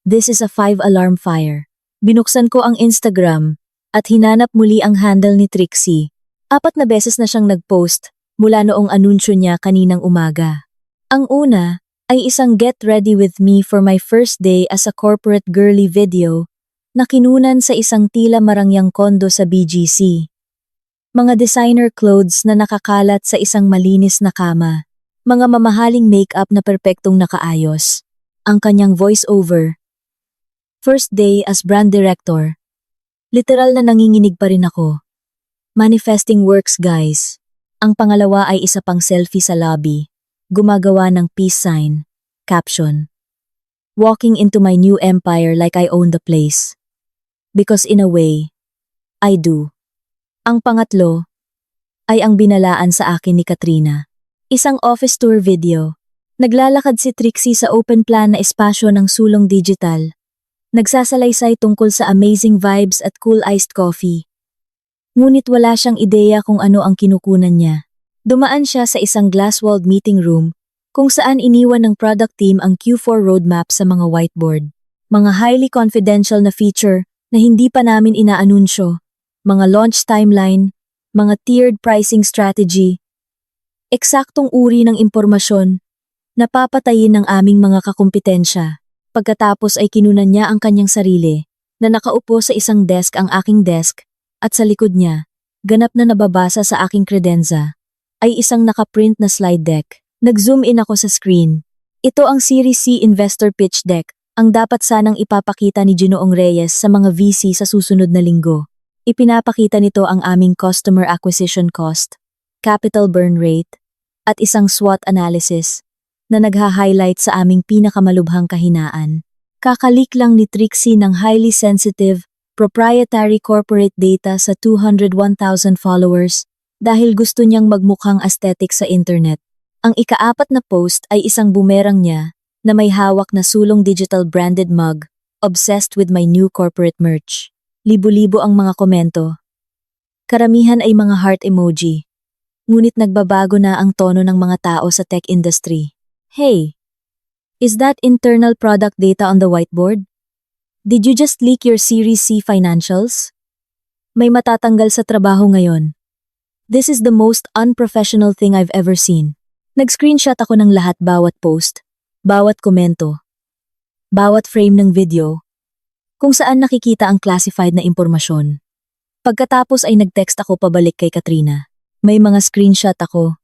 This is a 5-alarm fire. Binuksan ko ang Instagram at hinanap muli ang handle ni Trixie. 4 na beses na siyang nag-post mula noong anunsyo niya kaninang umaga. Ang una ay isang get ready with me for my first day as a corporate girly video na kinunan sa isang tila marangyang kondo sa BGC. Mga designer clothes na nakakalat sa isang malinis na kama. Mga mamahaling makeup na perpektong nakaayos. Ang kanyang voice-over. First day as brand director. Literal na nanginginig pa rin ako. Manifesting works, guys. Ang pangalawa ay isa pang selfie sa lobby. Gumagawa ng peace sign. Caption. Walking into my new empire like I own the place. Because in a way, I do. Ang pangatlo ay ang binalaan sa akin ni Katrina. Isang office tour video. Naglalakad si Trixie sa open plan na espasyo ng Sulong Digital. Nagsasalaysay tungkol sa amazing vibes at cool iced coffee. Ngunit wala siyang ideya kung ano ang kinukunan niya. Dumaan siya sa isang glass-walled meeting room kung saan iniwan ng product team ang Q4 roadmap sa mga whiteboard. Mga highly confidential na feature na hindi pa namin inaanunsyo, mga launch timeline, mga tiered pricing strategy, eksaktong uri ng impormasyon na papatayin ng aming mga kakumpetensya. Pagkatapos ay kinunan niya ang kanyang sarili, na nakaupo sa isang desk ang aking desk, at sa likod niya, ganap na nababasa sa aking kredenza, ay isang nakaprint na slide deck. Nag-zoom in ako sa screen. Ito ang Series C Investor Pitch Deck, ang dapat sanang ipapakita ni Ginoong Reyes sa mga VC sa susunod na linggo. Ipinapakita nito ang aming customer acquisition cost, capital burn rate, at isang SWOT analysis na nagha-highlight sa aming pinakamalubhang kahinaan. Kakalik lang ni Trixie ng highly sensitive, proprietary corporate data sa 201,000 followers dahil gusto niyang magmukhang aesthetic sa internet. Ang ika-4 na post ay isang boomerang niya na may hawak na sulong digital branded mug, obsessed with my new corporate merch. Libo-libo ang mga komento. Karamihan ay mga heart emoji. Ngunit nagbabago na ang tono ng mga tao sa tech industry. Hey, is that internal product data on the whiteboard? Did you just leak your Series C financials? May matatanggal sa trabaho ngayon. This is the most unprofessional thing I've ever seen. Nag-screenshot ako ng lahat, bawat post, bawat komento, bawat frame ng video, kung saan nakikita ang classified na impormasyon. Pagkatapos ay nag-text ako pabalik kay Katrina. May mga screenshot ako.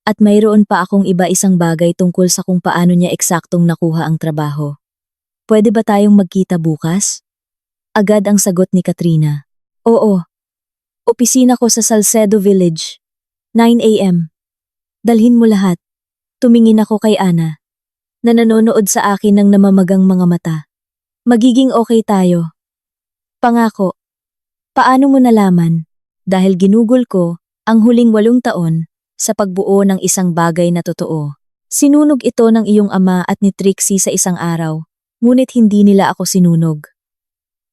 At mayroon pa akong iba-isang bagay tungkol sa kung paano niya eksaktong nakuha ang trabaho. Pwede ba tayong magkita bukas? Agad ang sagot ni Katrina. Oo. Opisina ko sa Salcedo Village. 9 a.m. Dalhin mo lahat. Tumingin ako kay Ana, na nanonood sa akin ng namamagang mga mata. Magiging okay tayo. Pangako. Paano mo nalaman? Dahil ginugol ko ang huling 8 taon sa pagbuo ng isang bagay na totoo. Sinunog ito ng iyong ama at ni Trixie sa isang araw, ngunit hindi nila ako sinunog.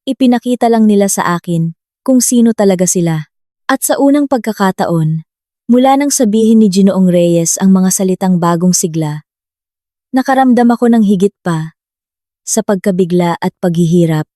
Ipinakita lang nila sa akin kung sino talaga sila. At sa unang pagkakataon, mula nang sabihin ni Ginoong Reyes ang mga salitang bagong sigla, nakaramdam ako ng higit pa. Sa pagkabigla at paghihirap,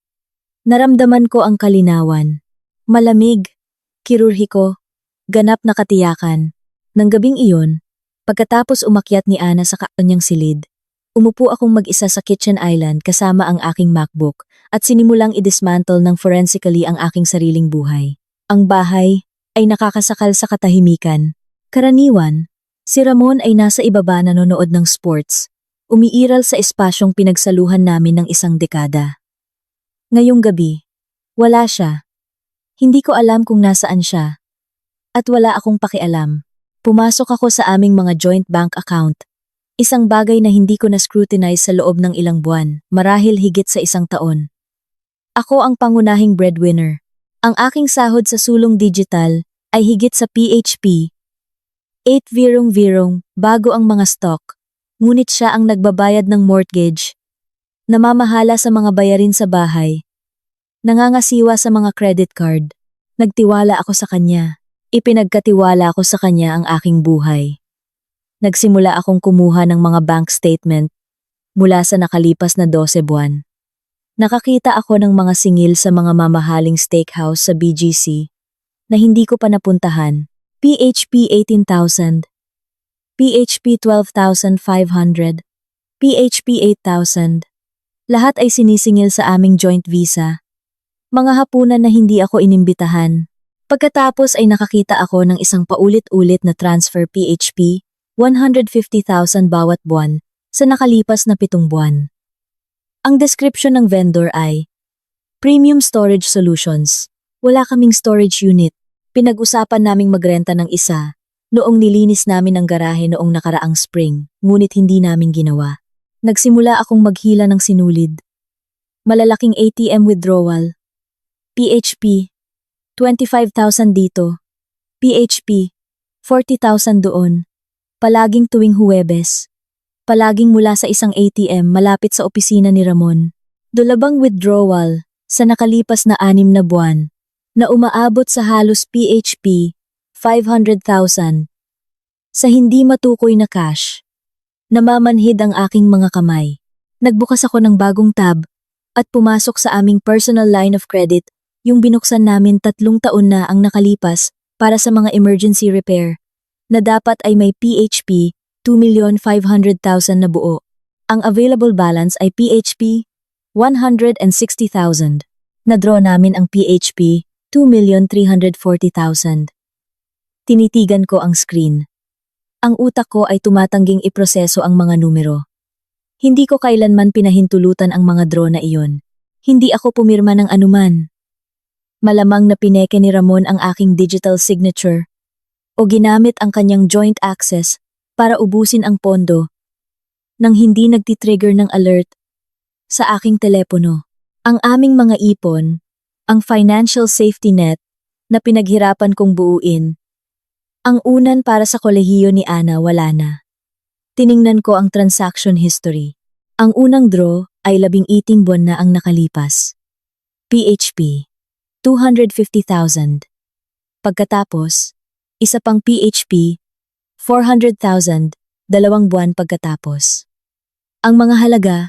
naramdaman ko ang kalinawan. Malamig, kirurhiko, ganap na katiyakan. Nang gabing iyon, pagkatapos umakyat ni Ana sa kanyang silid, umupo akong mag-isa sa kitchen island kasama ang aking MacBook at sinimulang i-dismantle ng forensically ang aking sariling buhay. Ang bahay ay nakakasakal sa katahimikan. Karaniwan, si Ramon ay nasa ibaba nanonood ng sports, umiiral sa espasyong pinagsaluhan namin ng isang dekada. Ngayong gabi, wala siya. Hindi ko alam kung nasaan siya. At wala akong pakialam. Pumasok ako sa aming mga joint bank account. Isang bagay na hindi ko na-scrutinize sa loob ng ilang buwan, marahil higit sa 1 taon. Ako ang pangunahing breadwinner. Ang aking sahod sa sulong digital ay higit sa PHP. 8 bago ang mga stock, ngunit siya ang nagbabayad ng mortgage. Namamahala sa mga bayarin sa bahay. Nangangasiwa sa mga credit card. Nagtiwala ako sa kanya. Ipinagkatiwala ko sa kanya ang aking buhay. Nagsimula akong kumuha ng mga bank statement mula sa nakalipas na 12 buwan. Nakakita ako ng mga singil sa mga mamahaling steakhouse sa BGC na hindi ko pa napuntahan. PHP 18,000, PHP 12,500, PHP 8,000. Lahat ay sinisingil sa aming joint visa. Mga hapunan na hindi ako inimbitahan. Pagkatapos ay nakakita ako ng isang paulit-ulit na transfer PHP, 150,000 bawat buwan, sa nakalipas na 7 buwan. Ang description ng vendor ay, Premium Storage Solutions. Wala kaming storage unit. Pinag-usapan naming magrenta ng isa, noong nilinis namin ang garahe noong nakaraang spring, ngunit hindi namin ginawa. Nagsimula akong maghila ng sinulid. Malalaking ATM withdrawal. PHP, 25,000 dito. PHP, 40,000 doon. Palaging tuwing Huwebes. Palaging mula sa isang ATM malapit sa opisina ni Ramon. Dolabang withdrawal sa nakalipas na 6 na buwan. na umaabot sa halos PHP 500,000. Sa hindi matukoy na cash, namamanhid ang aking mga kamay. Nagbukas ako ng bagong tab at pumasok sa aming personal line of credit, yung binuksan namin 3 taon na ang nakalipas para sa mga emergency repair, na dapat ay may PHP 2,500,000 na buo. Ang available balance ay PHP 160,000. Na-draw namin ang PHP 2,340,000. Tinitigan ko ang screen. Ang utak ko ay tumatangging iproseso ang mga numero. Hindi ko kailanman pinahintulutan ang mga draw na iyon. Hindi ako pumirma ng anuman. Malamang na pineke ni Ramon ang aking digital signature o ginamit ang kanyang joint access para ubusin ang pondo nang hindi nagtitrigger ng alert sa aking telepono. Ang aming mga ipon, ang financial safety net na pinaghirapan kong buuin, ang unan para sa kolehiyo ni Ana wala na. Tiningnan ko ang transaction history. Ang unang draw ay 18 buwan na ang nakalipas. PHP 250,000. Pagkatapos, isa pang PHP 400,000, 2 buwan pagkatapos. Ang mga halaga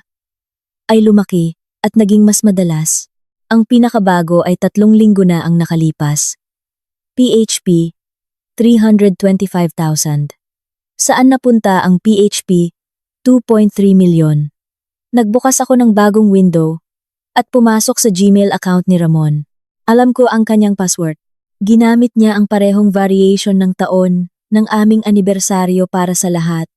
ay lumaki at naging mas madalas. Ang pinakabago ay 3 linggo na ang nakalipas. PHP 325,000. Saan napunta ang PHP 2.3 milyon? Nagbukas ako ng bagong window at pumasok sa Gmail account ni Ramon. Alam ko ang kanyang password. Ginamit niya ang parehong variation ng taon ng aming anibersaryo para sa lahat.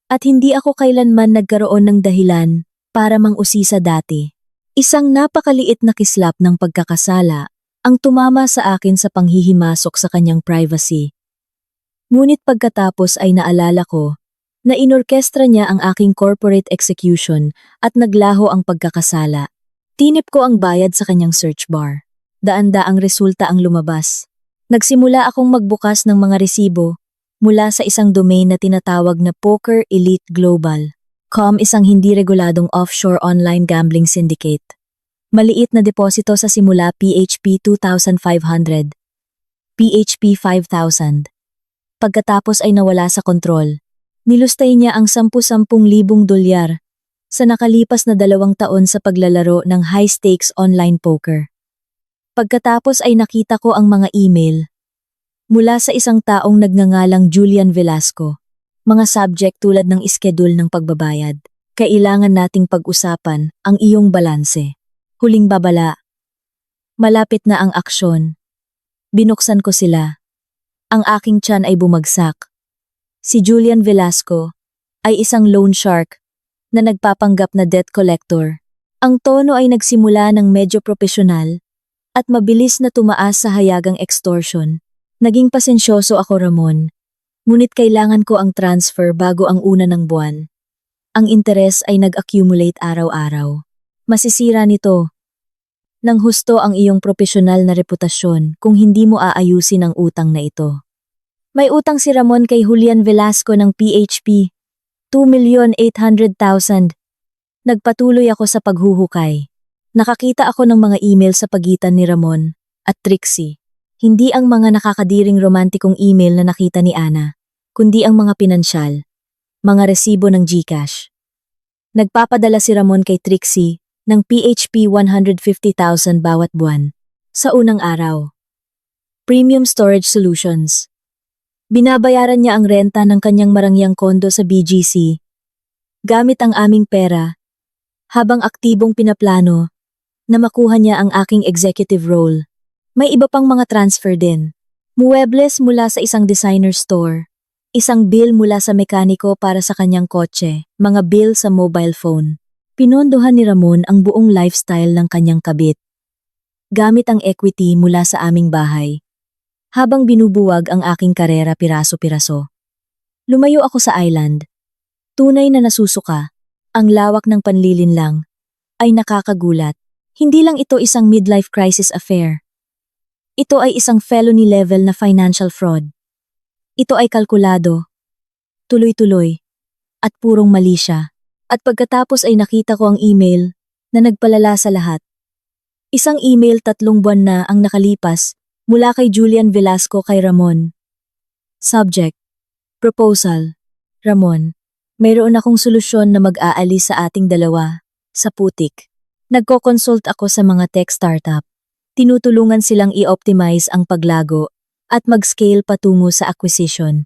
At hindi ako kailanman nagkaroon ng dahilan para mang-usisa dati. Isang napakaliit na kislap ng pagkakasala ang tumama sa akin sa panghihimasok sa kanyang privacy. Ngunit pagkatapos ay naalala ko na inorkestra niya ang aking corporate execution at naglaho ang pagkakasala. Tinip ko ang bayad sa kanyang search bar. Daan-daang resulta ang lumabas. Nagsimula akong magbukas ng mga resibo mula sa isang domain na tinatawag na Poker Elite Global. Isang hindi reguladong offshore online gambling syndicate. Maliit na deposito sa simula PHP 2,500. PHP 5,000. Pagkatapos ay nawala sa kontrol. Nilustay niya ang 10,000 dolyar sa nakalipas na 2 taon sa paglalaro ng high-stakes online poker. Pagkatapos ay nakita ko ang mga email mula sa isang taong nagngangalang Julian Velasco. Mga subject tulad ng schedule ng pagbabayad. Kailangan nating pag-usapan ang iyong balanse. Huling babala. Malapit na ang aksyon. Binuksan ko sila. Ang aking tiyan ay bumagsak. Si Julian Velasco ay isang loan shark na nagpapanggap na debt collector. Ang tono ay nagsimula ng medyo profesional at mabilis na tumaas sa hayagang extortion. Naging pasensyoso ako, Ramon. Ngunit kailangan ko ang transfer bago ang una ng buwan. Ang interes ay nag-accumulate araw-araw. Masisira nito nang husto ang iyong profesional na reputasyon kung hindi mo aayusin ang utang na ito. May utang si Ramon kay Julian Velasco ng PHP 2,800,000. Nagpatuloy ako sa paghuhukay. Nakakita ako ng mga email sa pagitan ni Ramon at Trixie. Hindi ang mga nakakadiring romantikong email na nakita ni Ana, kundi ang mga pinansyal, mga resibo ng GCash. Nagpapadala si Ramon kay Trixie ng PHP 150,000 bawat buwan. Sa unang araw. Premium Storage Solutions. Binabayaran niya ang renta ng kanyang marangyang kondo sa BGC gamit ang aming pera habang aktibong pinaplano na makuha niya ang aking executive role. May iba pang mga transfer din. Muebles mula sa isang designer store, isang bill mula sa mekaniko para sa kanyang kotse, mga bill sa mobile phone. Pinondohan ni Ramon ang buong lifestyle ng kanyang kabit. Gamit ang equity mula sa aming bahay. Habang binubuwag ang aking karera piraso-piraso. Lumayo ako sa island. Tunay na nasusuka. Ang lawak ng panlilinlang ay nakakagulat. Hindi lang ito isang midlife crisis affair. Ito ay isang felony level na financial fraud. Ito ay kalkulado, tuloy-tuloy, at purong mali siya. At pagkatapos ay nakita ko ang email na nagpalala sa lahat. Isang email 3 buwan na ang nakalipas Mula kay Julian Velasco kay Ramon. Subject: Proposal. Ramon, mayroon akong solusyon na mag-aalis sa ating dalawa, sa putik. Nagko-consult ako sa mga tech startup. Tinutulungan silang i-optimize ang paglago at mag-scale patungo sa acquisition.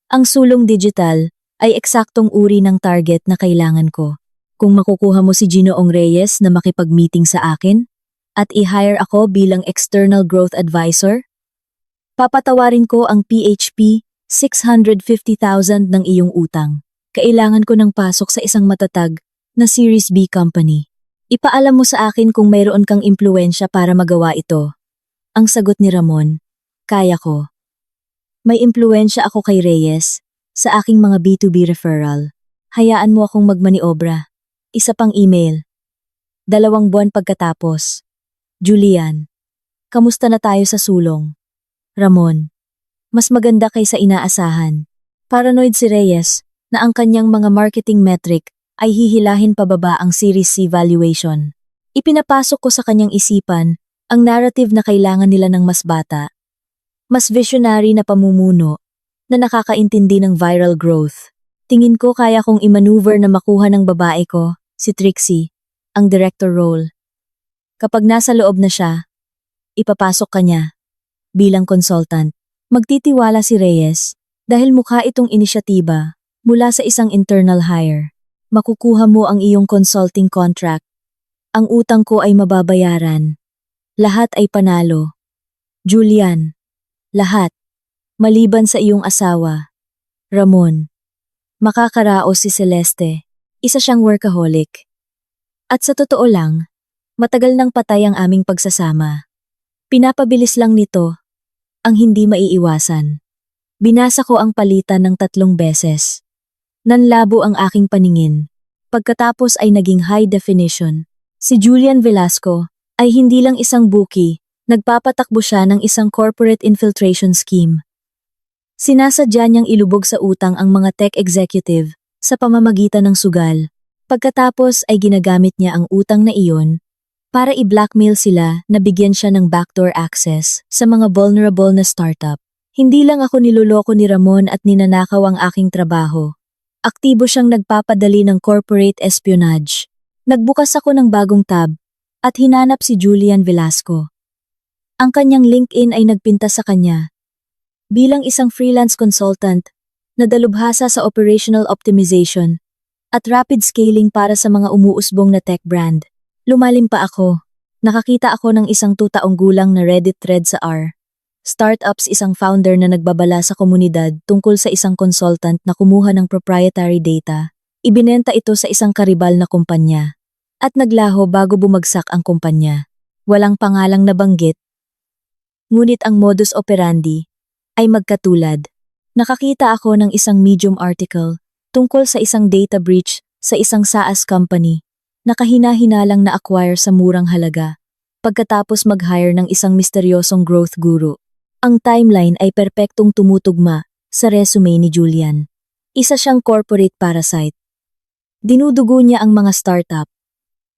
Ang sulong digital ay eksaktong uri ng target na kailangan ko. Kung makukuha mo si Ginoong Reyes na makipag-meeting sa akin at i-hire ako bilang external growth advisor, papatawarin ko ang PHP 650,000 ng iyong utang. Kailangan ko ng pasok sa isang matatag na Series B company. Ipaalam mo sa akin kung mayroon kang impluensya para magawa ito. Ang sagot ni Ramon, kaya ko. May impluensya ako kay Reyes sa aking mga B2B referral. Hayaan mo akong magmaniobra. Isa pang email. 2 buwan pagkatapos. Julian, kamusta na tayo sa sulong? Ramon, mas maganda kaysa inaasahan. Paranoid si Reyes na ang kanyang mga marketing metric ay hihilahin pababa ang Series C valuation. Ipinapasok ko sa kanyang isipan ang narrative na kailangan nila ng mas bata, mas visionary na pamumuno na nakakaintindi ng viral growth. Tingin ko kaya kong i-maneuver na makuha ng babae ko, si Trixie, ang director role. Kapag nasa loob na siya, ipapasok ka niya. Bilang consultant, magtitiwala si Reyes dahil mukha itong inisyatiba mula sa isang internal hire. Makukuha mo ang iyong consulting contract. Ang utang ko ay mababayaran. Lahat ay panalo. Julian, lahat. Maliban sa iyong asawa. Ramon, makakaraos si Celeste. Isa siyang workaholic. At sa totoo lang, matagal nang patay ang aming pagsasama. Pinapabilis lang nito ang hindi maiiwasan. Binasa ko ang palitan ng 3 beses. Nanlabo ang aking paningin. Pagkatapos ay naging high definition. Si Julian Velasco ay hindi lang isang bookie, nagpapatakbo siya ng isang corporate infiltration scheme. Sinasadya niyang ilubog sa utang ang mga tech executive sa pamamagitan ng sugal. Pagkatapos ay ginagamit niya ang utang na iyon para i-blackmail sila na bigyan siya ng backdoor access sa mga vulnerable na startup. Hindi lang ako niloloko ni Ramon at ninanakaw ang aking trabaho. Aktibo siyang nagpapadali ng corporate espionage. Nagbukas ako ng bagong tab at hinanap si Julian Velasco. Ang kanyang LinkedIn ay nagpinta sa kanya. Bilang isang freelance consultant, na dalubhasa sa operational optimization at rapid scaling para sa mga umuusbong na tech brand. Lumalim pa ako. Nakakita ako ng isang 2 taong gulang na Reddit thread sa Startups, isang founder na nagbabala sa komunidad tungkol sa isang consultant na kumuha ng proprietary data. Ibinenta ito sa isang karibal na kumpanya. At naglaho bago bumagsak ang kumpanya. Walang pangalang nabanggit. Ngunit ang modus operandi ay magkatulad. Nakakita ako ng isang Medium article tungkol sa isang data breach sa isang SaaS company na kahina-hinalang na-acquire sa murang halaga pagkatapos mag-hire ng isang misteryosong growth guru. Ang timeline ay perpektong tumutugma sa resume ni Julian. Isa siyang corporate parasite. Dinudugo niya ang mga startup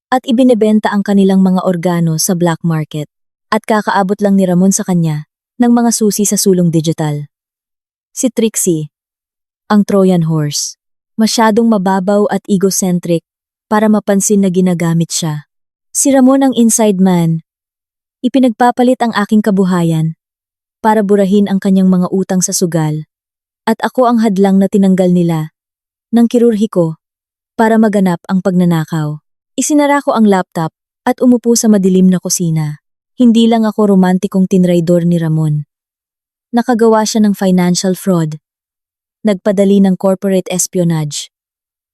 at ibinebenta ang kanilang mga organo sa black market at kakaabot lang ni Ramon sa kanya ng mga susi sa sulong digital. Si Trixie, ang Trojan horse, masyadong mababaw at egocentric para mapansin na ginagamit siya. Si Ramon ang inside man. Ipinagpapalit ang aking kabuhayan para burahin ang kanyang mga utang sa sugal at ako ang hadlang na tinanggal nila ng kirurhiko para maganap ang pagnanakaw. Isinara ko ang laptop at umupo sa madilim na kusina. Hindi lang ako romantikong tinraidor ni Ramon. Nakagawa siya ng financial fraud. Nagpadali ng corporate espionage.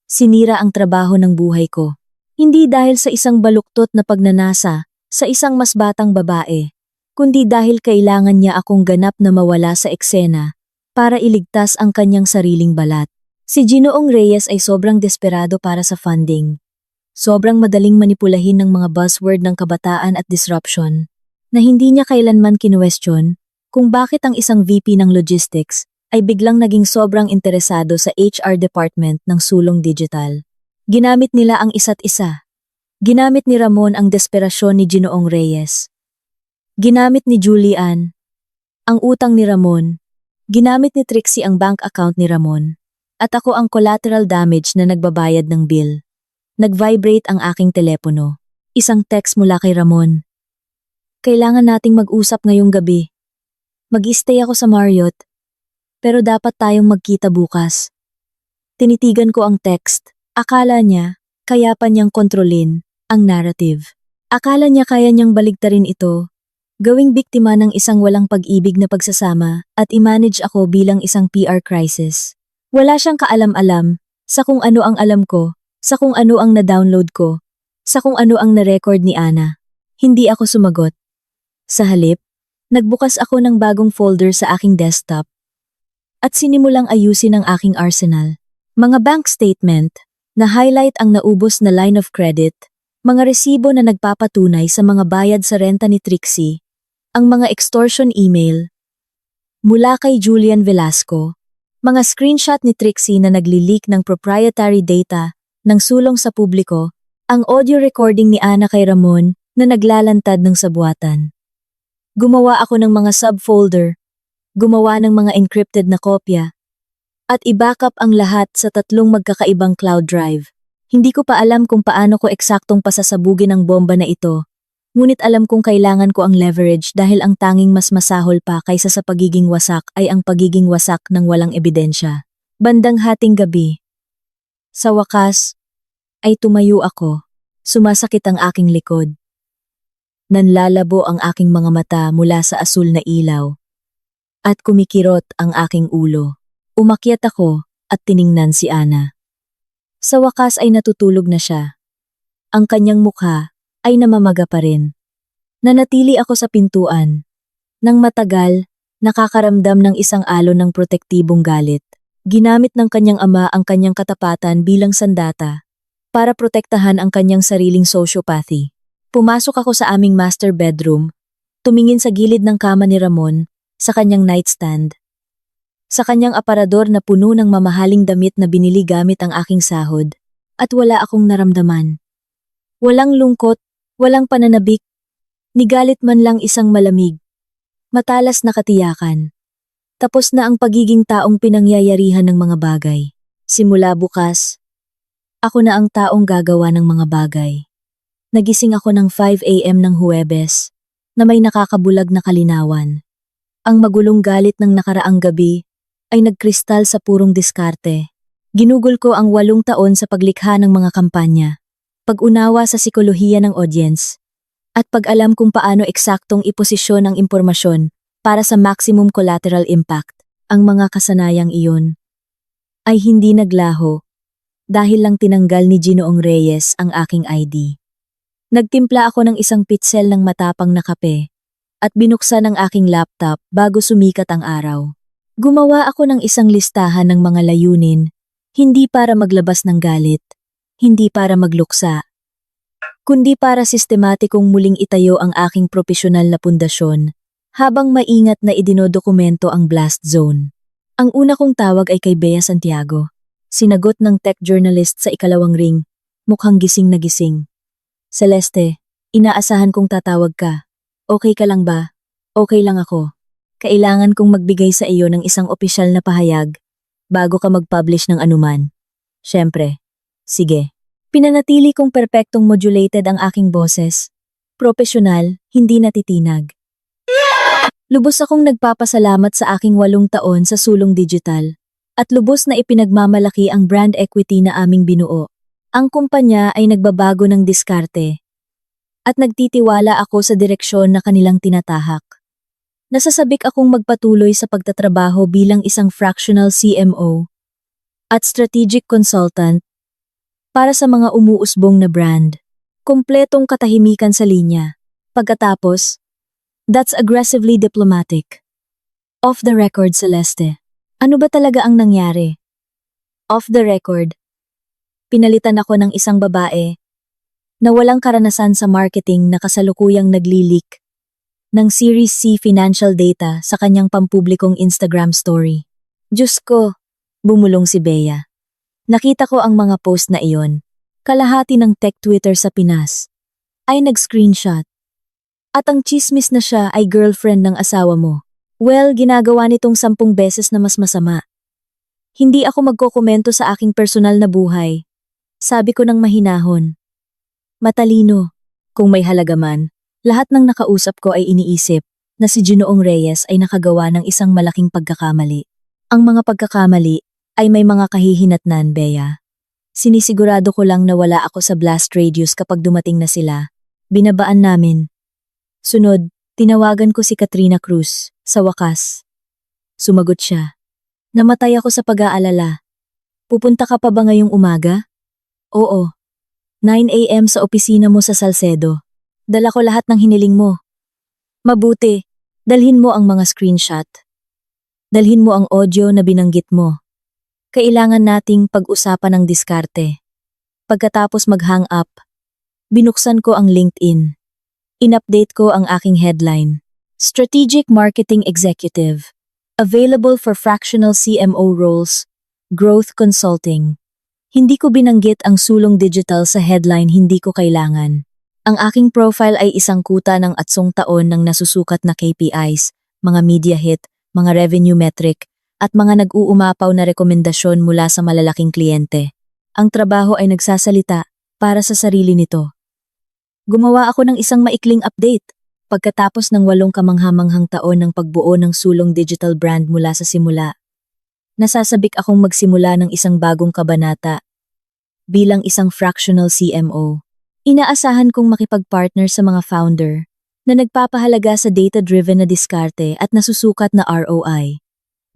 Sinira ang trabaho ng buhay ko. Hindi dahil sa isang baluktot na pagnanasa sa isang mas batang babae, kundi dahil kailangan niya akong ganap na mawala sa eksena para iligtas ang kanyang sariling balat. Si Ginoong Reyes ay sobrang desperado para sa funding. Sobrang madaling manipulahin ng mga buzzword ng kabataan at disruption na hindi niya kailanman kinuwestiyon kung bakit ang isang VP ng logistics ay biglang naging sobrang interesado sa HR department ng sulong digital. Ginamit nila ang isa't isa. Ginamit ni Ramon ang desperasyon ni Ginoong Reyes. Ginamit ni Julian Ang utang ni Ramon. Ginamit ni Trixie ang bank account ni Ramon. At ako ang collateral damage na nagbabayad ng bill. Nag-vibrate ang aking telepono. Isang text mula kay Ramon. Kailangan nating mag-usap ngayong gabi. Mag-stay ako sa Marriott. Pero dapat tayong magkita bukas. Tinitigan ko ang text. Akala niya, kaya pa niyang kontrolin ang narrative. Akala niya kaya niyang baligtarin ito. Gawing biktima ng isang walang pag-ibig na pagsasama at i-manage ako bilang isang PR crisis. Wala siyang kaalam-alam sa kung ano ang alam ko, sa kung ano ang na-download ko, sa kung ano ang na-record ni Ana. Hindi ako sumagot. Sa halip, nagbukas ako ng bagong folder sa aking desktop at sinimulang ayusin ang aking arsenal. Mga bank statement na highlight ang naubos na line of credit, mga resibo na nagpapatunay sa mga bayad sa renta ni Trixie, ang mga extortion email mula kay Julian Velasco, mga screenshot ni Trixie na nagli-leak ng proprietary data ng sulong sa publiko, ang audio recording ni Ana kay Ramon na naglalantad ng sabuatan. Gumawa ako ng mga subfolder, gumawa ng mga encrypted na kopya, at i-backup ang lahat sa 3 magkakaibang cloud drive. Hindi ko pa alam kung paano ko eksaktong pasasabugin ang bomba na ito, ngunit alam kong kailangan ko ang leverage dahil ang tanging mas masahol pa kaysa sa pagiging wasak ay ang pagiging wasak ng walang ebidensya. Bandang hating gabi. Sa wakas, ay tumayo ako. Sumasakit ang aking likod. Nanlalabo ang aking mga mata mula sa asul na ilaw. At kumikirot ang aking ulo. Umakyat ako at tiningnan si Ana. Sa wakas ay natutulog na siya. Ang kanyang mukha ay namamaga pa rin. Nanatili ako sa pintuan. Nang matagal, nakakaramdam ng isang alon ng protektibong galit. Ginamit ng kanyang ama ang kanyang katapatan bilang sandata para protektahan ang kanyang sariling sociopathy. Pumasok ako sa aming master bedroom, tumingin sa gilid ng kama ni Ramon, sa kanyang nightstand. Sa kanyang aparador na puno ng mamahaling damit na binili gamit ang aking sahod, at wala akong naramdaman. Walang lungkot, walang pananabik, ni galit man lang isang malamig. Matalas na katiyakan. Tapos na ang pagiging taong pinangyayarihan ng mga bagay. Simula bukas, ako na ang taong gagawa ng mga bagay. Nagising ako ng 5 AM ng Huwebes, na may nakakabulag na kalinawan. Ang magulong galit ng nakaraang gabi ay nagkristal sa purong diskarte. Ginugol ko ang 8 taon sa paglikha ng mga kampanya, pag-unawa sa sikolohiya ng audience, at pag-alam kung paano eksaktong iposisyon ang impormasyon para sa maximum collateral impact. Ang mga kasanayang iyon ay hindi naglaho dahil lang tinanggal ni Ginoong Reyes ang aking ID. Nagtimpla ako ng isang pitsel ng matapang na kape at binuksan ang aking laptop bago sumikat ang araw. Gumawa ako ng isang listahan ng mga layunin, hindi para maglabas ng galit, hindi para magluksa, kundi para sistematikong muling itayo ang aking propesyonal na pundasyon habang maingat na idinodokumento ang blast zone. Ang una kong tawag ay kay Bea Santiago. Sinagot ng tech journalist sa ikalawang ring, mukhang gising na gising. Celeste, inaasahan kong tatawag ka. Okay ka lang ba? Okay lang ako. Kailangan kong magbigay sa iyo ng isang opisyal na pahayag bago ka mag-publish ng anuman. Siyempre. Sige. Pinanatili kong perpektong modulated ang aking boses. Propesyonal, hindi natitinag. Lubos akong nagpapasalamat sa aking 8 taon sa sulong digital at lubos na ipinagmamalaki ang brand equity na aming binuo. Ang kumpanya ay nagbabago ng diskarte at nagtitiwala ako sa direksyon na kanilang tinatahak. Nasasabik akong magpatuloy sa pagtatrabaho bilang isang fractional CMO at strategic consultant para sa mga umuusbong na brand. Kompletong katahimikan sa linya. Pagkatapos, that's aggressively diplomatic. Off the record, Celeste. Ano ba talaga ang nangyari? Off the record. Pinalitan ako ng isang babae na walang karanasan sa marketing na kasalukuyang nagli-leak ng Series C financial data sa kanyang pampublikong Instagram story. Diyos ko, bumulong si Bea. Nakita ko ang mga post na iyon. Kalahati ng tech Twitter sa Pinas ay nag-screenshot. At ang chismis na siya ay girlfriend ng asawa mo. Well, ginagawa nitong 10 beses na mas masama. Hindi ako magkokomento sa aking personal na buhay. Sabi ko ng mahinahon. Matalino. Kung may halaga man, lahat ng nakausap ko ay iniisip na si Ginoong Reyes ay nakagawa ng isang malaking pagkakamali. Ang mga pagkakamali ay may mga kahihinatnan, Bea. Sinisigurado ko lang na wala ako sa blast radius kapag dumating na sila. Binabaan namin. Sunod, tinawagan ko si Katrina Cruz. Sa wakas. Sumagot siya. Namatay ako sa pag-aalala. Pupunta ka pa ba ngayong umaga? Oo. 9 a.m. sa opisina mo sa Salcedo. Dala ko lahat ng hiniling mo. Mabuti. Dalhin mo ang mga screenshot. Dalhin mo ang audio na binanggit mo. Kailangan nating pag-usapan ng diskarte. Pagkatapos mag-hang up, binuksan ko ang LinkedIn. In-update ko ang aking headline. Strategic Marketing Executive. Available for fractional CMO roles. Growth Consulting. Hindi ko binanggit ang sulong digital sa headline, hindi ko kailangan. Ang aking profile ay isang kuta ng atsong taon ng nasusukat na KPIs, mga media hit, mga revenue metric, at mga nag-uumapaw na rekomendasyon mula sa malalaking kliyente. Ang trabaho ay nagsasalita para sa sarili nito. Gumawa ako ng isang maikling update pagkatapos ng 8 kamanghamanghang taon ng pagbuo ng sulong digital brand mula sa simula. Nasasabik akong magsimula ng isang bagong kabanata. Bilang isang fractional CMO, inaasahan kong makipag-partner sa mga founder na nagpapahalaga sa data-driven na diskarte at nasusukat na ROI.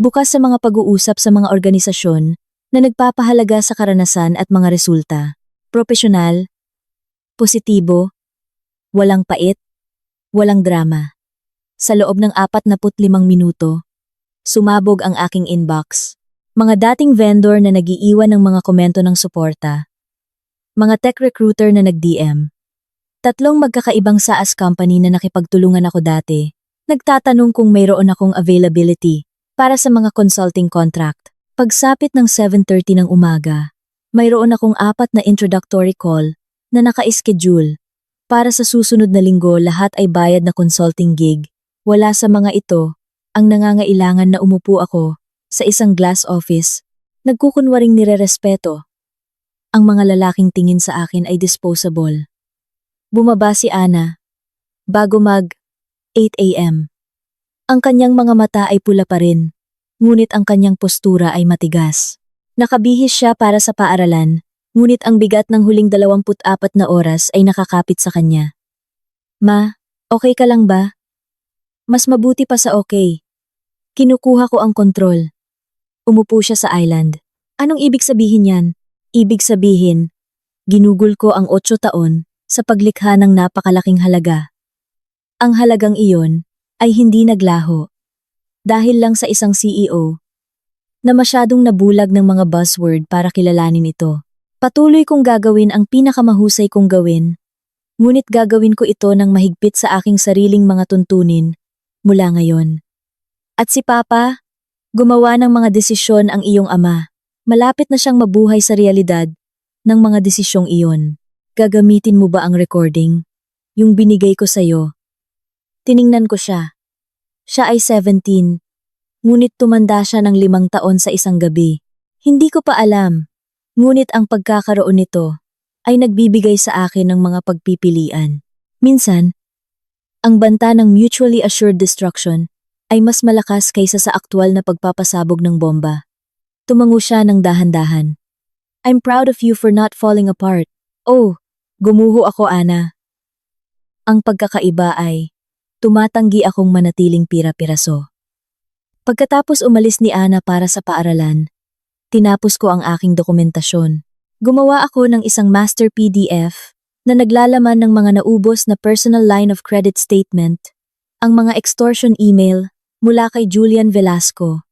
Bukas sa mga pag-uusap sa mga organisasyon na nagpapahalaga sa karanasan at mga resulta. Propesyonal, positibo, walang pait, walang drama. Sa loob ng 45 minuto, sumabog ang aking inbox. Mga dating vendor na nag-iiwan ng mga komento ng suporta. Mga tech recruiter na nag-DM. 3 magkakaibang SaaS company na nakipagtulungan ako dati. Nagtatanong kung mayroon akong availability para sa mga consulting contract. Pagsapit ng 7:30 ng umaga, mayroon akong 4 na introductory call na naka-schedule. Para sa susunod na linggo, lahat ay bayad na consulting gig. Wala sa mga ito ang nangangailangan na umupo ako sa isang glass office. Nagkukunwaring nirerespeto. Ang mga lalaking tingin sa akin ay disposable. Bumaba si Ana bago mag 8 a.m. Ang kanyang mga mata ay pula pa rin, ngunit ang kanyang postura ay matigas. Nakabihis siya para sa paaralan, ngunit ang bigat ng huling 24 na oras ay nakakapit sa kanya. Ma, okay ka lang ba? Mas mabuti pa sa okay. Kinukuha ko ang kontrol. Umupo siya sa island. Anong ibig sabihin yan? Ibig sabihin, ginugol ko ang 8 taon sa paglikha ng napakalaking halaga. Ang halagang iyon ay hindi naglaho. Dahil lang sa isang CEO na masyadong nabulag ng mga buzzword para kilalanin ito. Patuloy kong gagawin ang pinakamahusay kong gawin, ngunit gagawin ko ito ng mahigpit sa aking sariling mga tuntunin mula ngayon. At si Papa, gumawa ng mga desisyon ang iyong ama. Malapit na siyang mabuhay sa realidad ng mga desisyong iyon. Gagamitin mo ba ang recording? Yung binigay ko sa'yo. Tiningnan ko siya. Siya ay 17, ngunit tumanda siya ng 5 taon sa isang gabi. Hindi ko pa alam, ngunit ang pagkakaroon nito ay nagbibigay sa akin ng mga pagpipilian. Minsan, ang banta ng mutually assured destruction ay mas malakas kaysa sa aktwal na pagpapasabog ng bomba. Tumango siya ng dahan-dahan. I'm proud of you for not falling apart. Oh, gumuho ako, Ana. Ang pagkakaiba ay, tumatanggi akong manatiling pira-piraso. Pagkatapos umalis ni Ana para sa paaralan, tinapos ko ang aking dokumentasyon. Gumawa ako ng isang master PDF na naglalaman ng mga naubos na personal line of credit statement, ang mga extortion email mula kay Julian Velasco,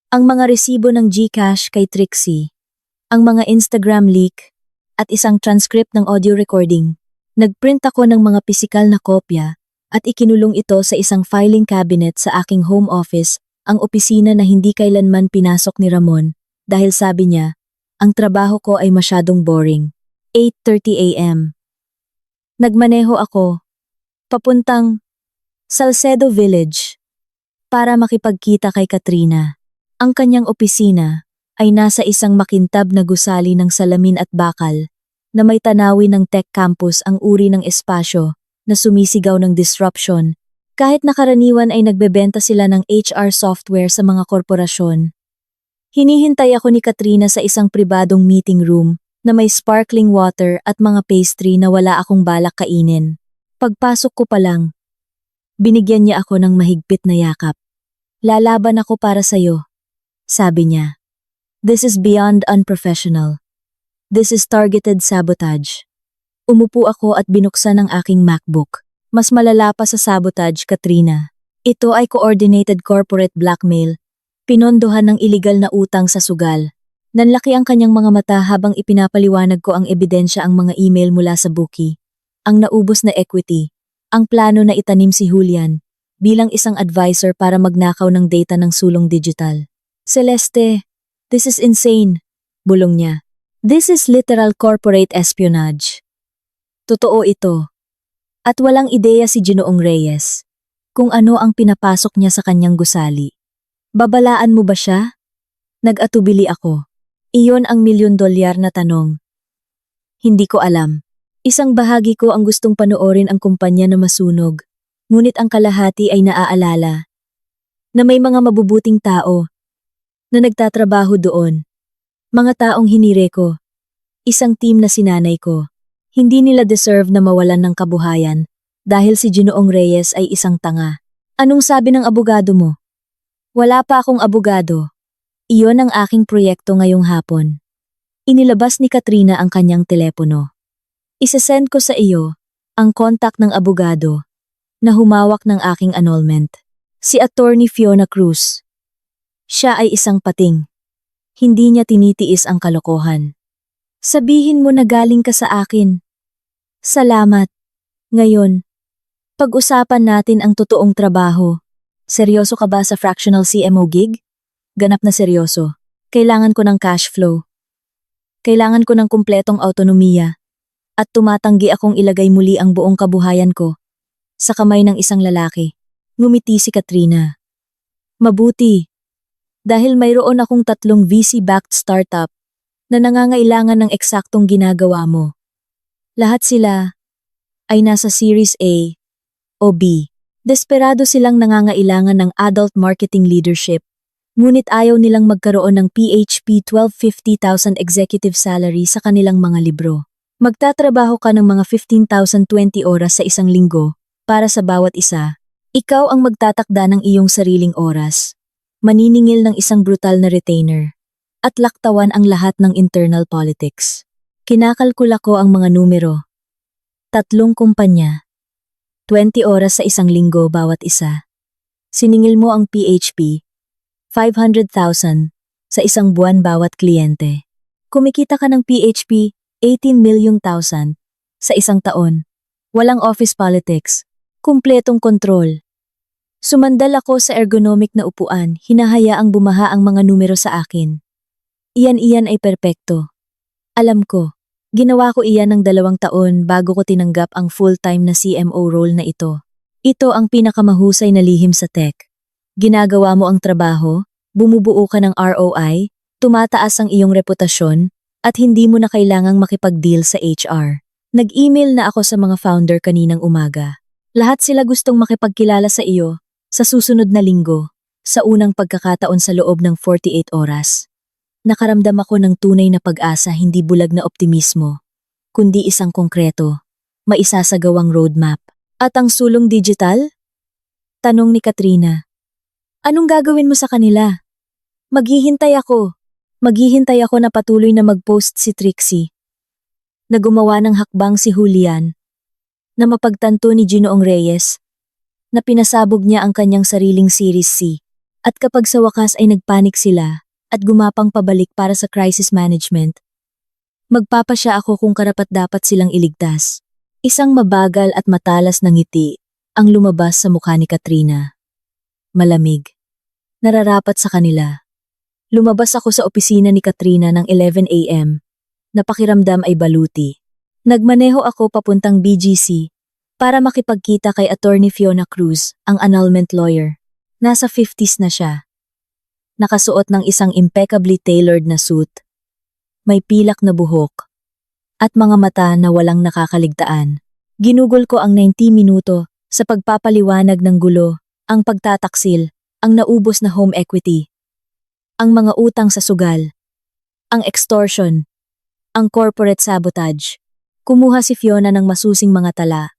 ang mga resibo ng GCash kay Trixie, ang mga Instagram leak, at isang transcript ng audio recording. Nagprint ako ng mga pisikal na kopya at ikinulong ito sa isang filing cabinet sa aking home office, ang opisina na hindi kailanman pinasok ni Ramon dahil sabi niya, ang trabaho ko ay masyadong boring. 8:30 a.m. Nagmaneho ako, papuntang Salcedo Village. para makipagkita kay Katrina. Ang kanyang opisina ay nasa isang makintab na gusali ng salamin at bakal na may tanawin ng tech campus, ang uri ng espasyo na sumisigaw ng disruption kahit na karaniwan ay nagbebenta sila ng HR software sa mga korporasyon. Hinihintay ako ni Katrina sa isang pribadong meeting room na may sparkling water at mga pastry na wala akong balak kainin. Pagpasok ko pa lang, binigyan niya ako ng mahigpit na yakap. "Lalaban ako para sa'yo," sabi niya. "This is beyond unprofessional. This is targeted sabotage." Umupo ako at binuksan ang aking MacBook. Mas malala pa sa sabotage, Katrina. Ito ay coordinated corporate blackmail. Pinondohan ng iligal na utang sa sugal. Nanlaki ang kanyang mga mata habang ipinapaliwanag ko ang ebidensya, ang mga email mula sa bookie, ang naubos na equity, ang plano na itanim si Julian bilang isang advisor para magnakaw ng data ng sulong digital. "Celeste, this is insane," bulong niya. "This is literal corporate espionage." Totoo ito. At walang ideya si Ginoong Reyes kung ano ang pinapasok niya sa kanyang gusali. "Babalaan mo ba siya?" Nag-atubili ako. Iyon ang $1,000,000 na tanong. Hindi ko alam. Isang bahagi ko ang gustong panoorin ang kumpanya na masunog, ngunit ang kalahati ay naaalala na may mga mabubuting tao na nagtatrabaho doon. Mga taong hinire ko. Isang team na sinanay ko. Hindi nila deserve na mawalan ng kabuhayan dahil si Ginoong Reyes ay isang tanga. "Anong sabi ng abogado mo?" "Wala pa akong abogado. Iyon ang aking proyekto ngayong hapon." Inilabas ni Katrina ang kanyang telepono. "Isesend ko sa iyo ang contact ng abogado na humawak ng aking annulment. Si Attorney Fiona Cruz. Siya ay isang pating. Hindi niya tinitiis ang kalokohan. Sabihin mo na galing ka sa akin." "Salamat. Ngayon, pag-usapan natin ang totoong trabaho. Seryoso ka ba sa fractional CMO gig?" "Ganap na seryoso. Kailangan ko ng cash flow. Kailangan ko ng kumpletong autonomiya. At tumatanggi akong ilagay muli ang buong kabuhayan ko sa kamay ng isang lalaki." Ngumiti si Katrina. "Mabuti. Dahil mayroon akong 3 VC-backed startup na nangangailangan ng eksaktong ginagawa mo. Lahat sila ay nasa Series A o B. Desperado silang nangangailangan ng adult marketing leadership. Ngunit ayaw nilang magkaroon ng PHP 1250,000 executive salary sa kanilang mga libro. Magtatrabaho ka ng mga 15,020 oras sa isang linggo para sa bawat isa. Ikaw ang magtatakda ng iyong sariling oras. Maniningil ng isang brutal na retainer. At laktawan ang lahat ng internal politics. Kinakalkula ko ang mga numero. 3 kumpanya. 20 oras sa isang linggo bawat isa. Siningil mo ang PHP. 500,000 sa isang buwan bawat kliyente. Kumikita ka ng PHP 18,000,000 sa isang taon. Walang office politics. Kumpletong kontrol. Sumandal ako sa ergonomic na upuan, hinahayaang bumaha ang mga numero sa akin. Iyan ay perpekto. Alam ko, ginawa ko iyan ng 2 taon bago ko tinanggap ang full-time na CMO role na ito. Ito ang pinakamahusay na lihim sa tech. Ginagawa mo ang trabaho, bumubuo ka ng ROI, tumataas ang iyong reputasyon, at hindi mo na kailangang makipag-deal sa HR. Nag-email na ako sa mga founder kaninang umaga. Lahat sila gustong makipagkilala sa iyo sa susunod na linggo, sa unang pagkakataon sa loob ng 48 oras. Nakaramdam ako ng tunay na pag-asa, hindi bulag na optimismo, kundi isang konkreto, maisasagawang roadmap. "At ang sulong digital?" tanong ni Katrina. "Anong gagawin mo sa kanila?" Maghihintay ako na patuloy na mag-post si Trixie, na gumawa ng hakbang si Julian, na mapagtanto ni Ginoong Reyes, na pinasabog niya ang kanyang sariling Series C, at kapag sa wakas ay nagpanik sila at gumapang pabalik para sa crisis management, magpapasya ako kung karapat-dapat silang iligtas. Isang mabagal at matalas na ngiti ang lumabas sa mukha ni Katrina. Malamig. Nararapat sa kanila. Lumabas ako sa opisina ni Katrina ng 11 a.m. Napakiramdam ay baluti. Nagmaneho ako papuntang BGC para makipagkita kay Attorney Fiona Cruz, ang annulment lawyer. Nasa 50s na siya. Nakasuot ng isang impeccably tailored na suit. May pilak na buhok. At mga mata na walang nakakaligtaan. Ginugol ko ang 90 minuto sa pagpapaliwanag ng gulo, ang pagtataksil, ang naubos na home equity, ang mga utang sa sugal, ang extortion, ang corporate sabotage. Kumuha si Fiona ng masusing mga tala.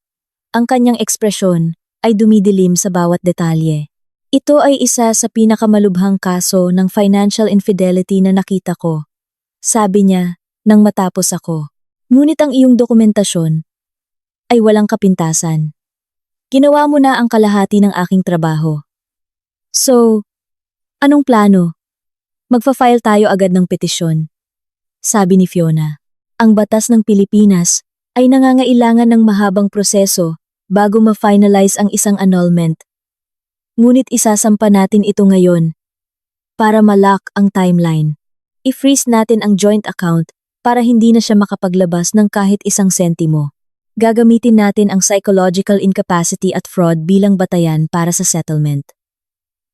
Ang kanyang ekspresyon ay dumidilim sa bawat detalye. Ito ay isa sa pinakamalubhang kaso ng financial infidelity na nakita ko. Sabi niya nang matapos ako. Ngunit ang iyong dokumentasyon ay walang kapintasan. Ginawa mo na ang kalahati ng aking trabaho. So, anong plano? Magfa-file tayo agad ng petisyon. Sabi ni Fiona. Ang batas ng Pilipinas ay nangangailangan ng mahabang proseso bago ma-finalize ang isang annulment. Ngunit isasampa natin ito ngayon para ma-lock ang timeline. I-freeze natin ang joint account para hindi na siya makapaglabas ng kahit isang sentimo. Gagamitin natin ang psychological incapacity at fraud bilang batayan para sa settlement.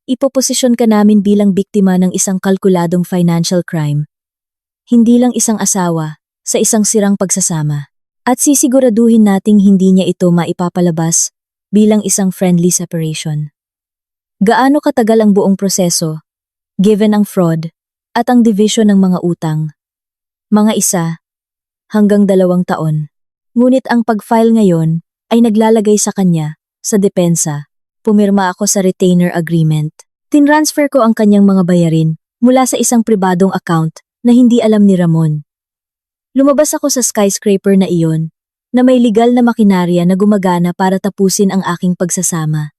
Ipoposisyon ka namin bilang biktima ng isang kalkuladong financial crime. Hindi lang isang asawa, sa isang sirang pagsasama. At sisiguraduhin nating hindi niya ito maipapalabas bilang isang friendly separation. Gaano katagal ang buong proseso, given ang fraud at ang division ng mga utang? Mga 1 hanggang 2 taon. Ngunit ang pag-file ngayon ay naglalagay sa kanya, sa depensa. Pumirma ako sa retainer agreement. Tinransfer ko ang kanyang mga bayarin mula sa isang pribadong account na hindi alam ni Ramon. Lumabas ako sa skyscraper na iyon, na may legal na makinarya na gumagana para tapusin ang aking pagsasama.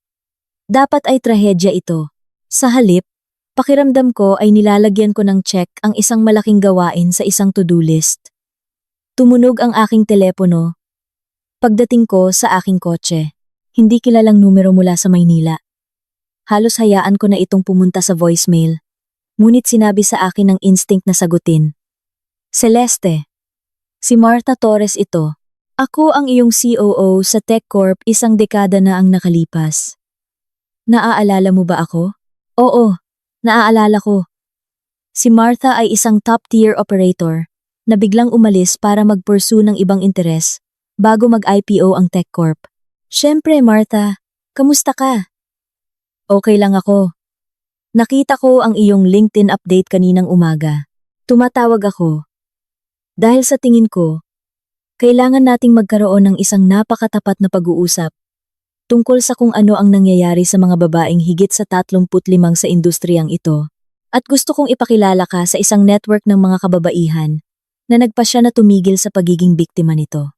Dapat ay trahedya ito. Sa halip, pakiramdam ko ay nilalagyan ko ng check ang isang malaking gawain sa isang to-do list. Tumunog ang aking telepono. Pagdating ko sa aking kotse, hindi kilalang numero mula sa Maynila. Halos hayaan ko na itong pumunta sa voicemail. Ngunit sinabi sa akin ng instinct na sagutin. Celeste, si Martha Torres ito. Ako ang iyong COO sa TechCorp 1 dekada na ang nakalipas. Naaalala mo ba ako? Oo. Naaalala ko. Si Martha ay isang top-tier operator na biglang umalis para mag-pursue ng ibang interes bago mag-IPO ang TechCorp. Siyempre, Martha, kamusta ka? Okay lang ako. Nakita ko ang iyong LinkedIn update kaninang umaga. Tumatawag ako. Dahil sa tingin ko, kailangan nating magkaroon ng isang napakatapat na pag-uusap tungkol sa kung ano ang nangyayari sa mga babaeng higit sa 35 sa industriyang ito. At gusto kong ipakilala ka sa isang network ng mga kababaihan na nagpasya na tumigil sa pagiging biktima nito.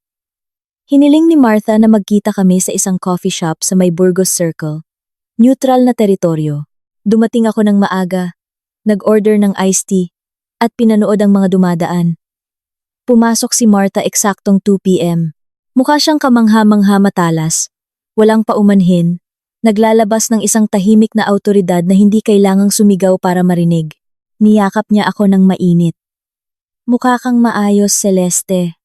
Hiniling ni Martha na magkita kami sa isang coffee shop sa may Burgos Circle. Neutral na teritoryo. Dumating ako ng maaga, nag-order ng iced tea, at pinanood ang mga dumadaan. Pumasok si Martha eksaktong 2 p.m. Mukha siyang kamangha-mangha matalas. Walang paumanhin, naglalabas ng isang tahimik na awtoridad na hindi kailangang sumigaw para marinig. Niyakap niya ako ng mainit. Mukha kang maayos, Celeste.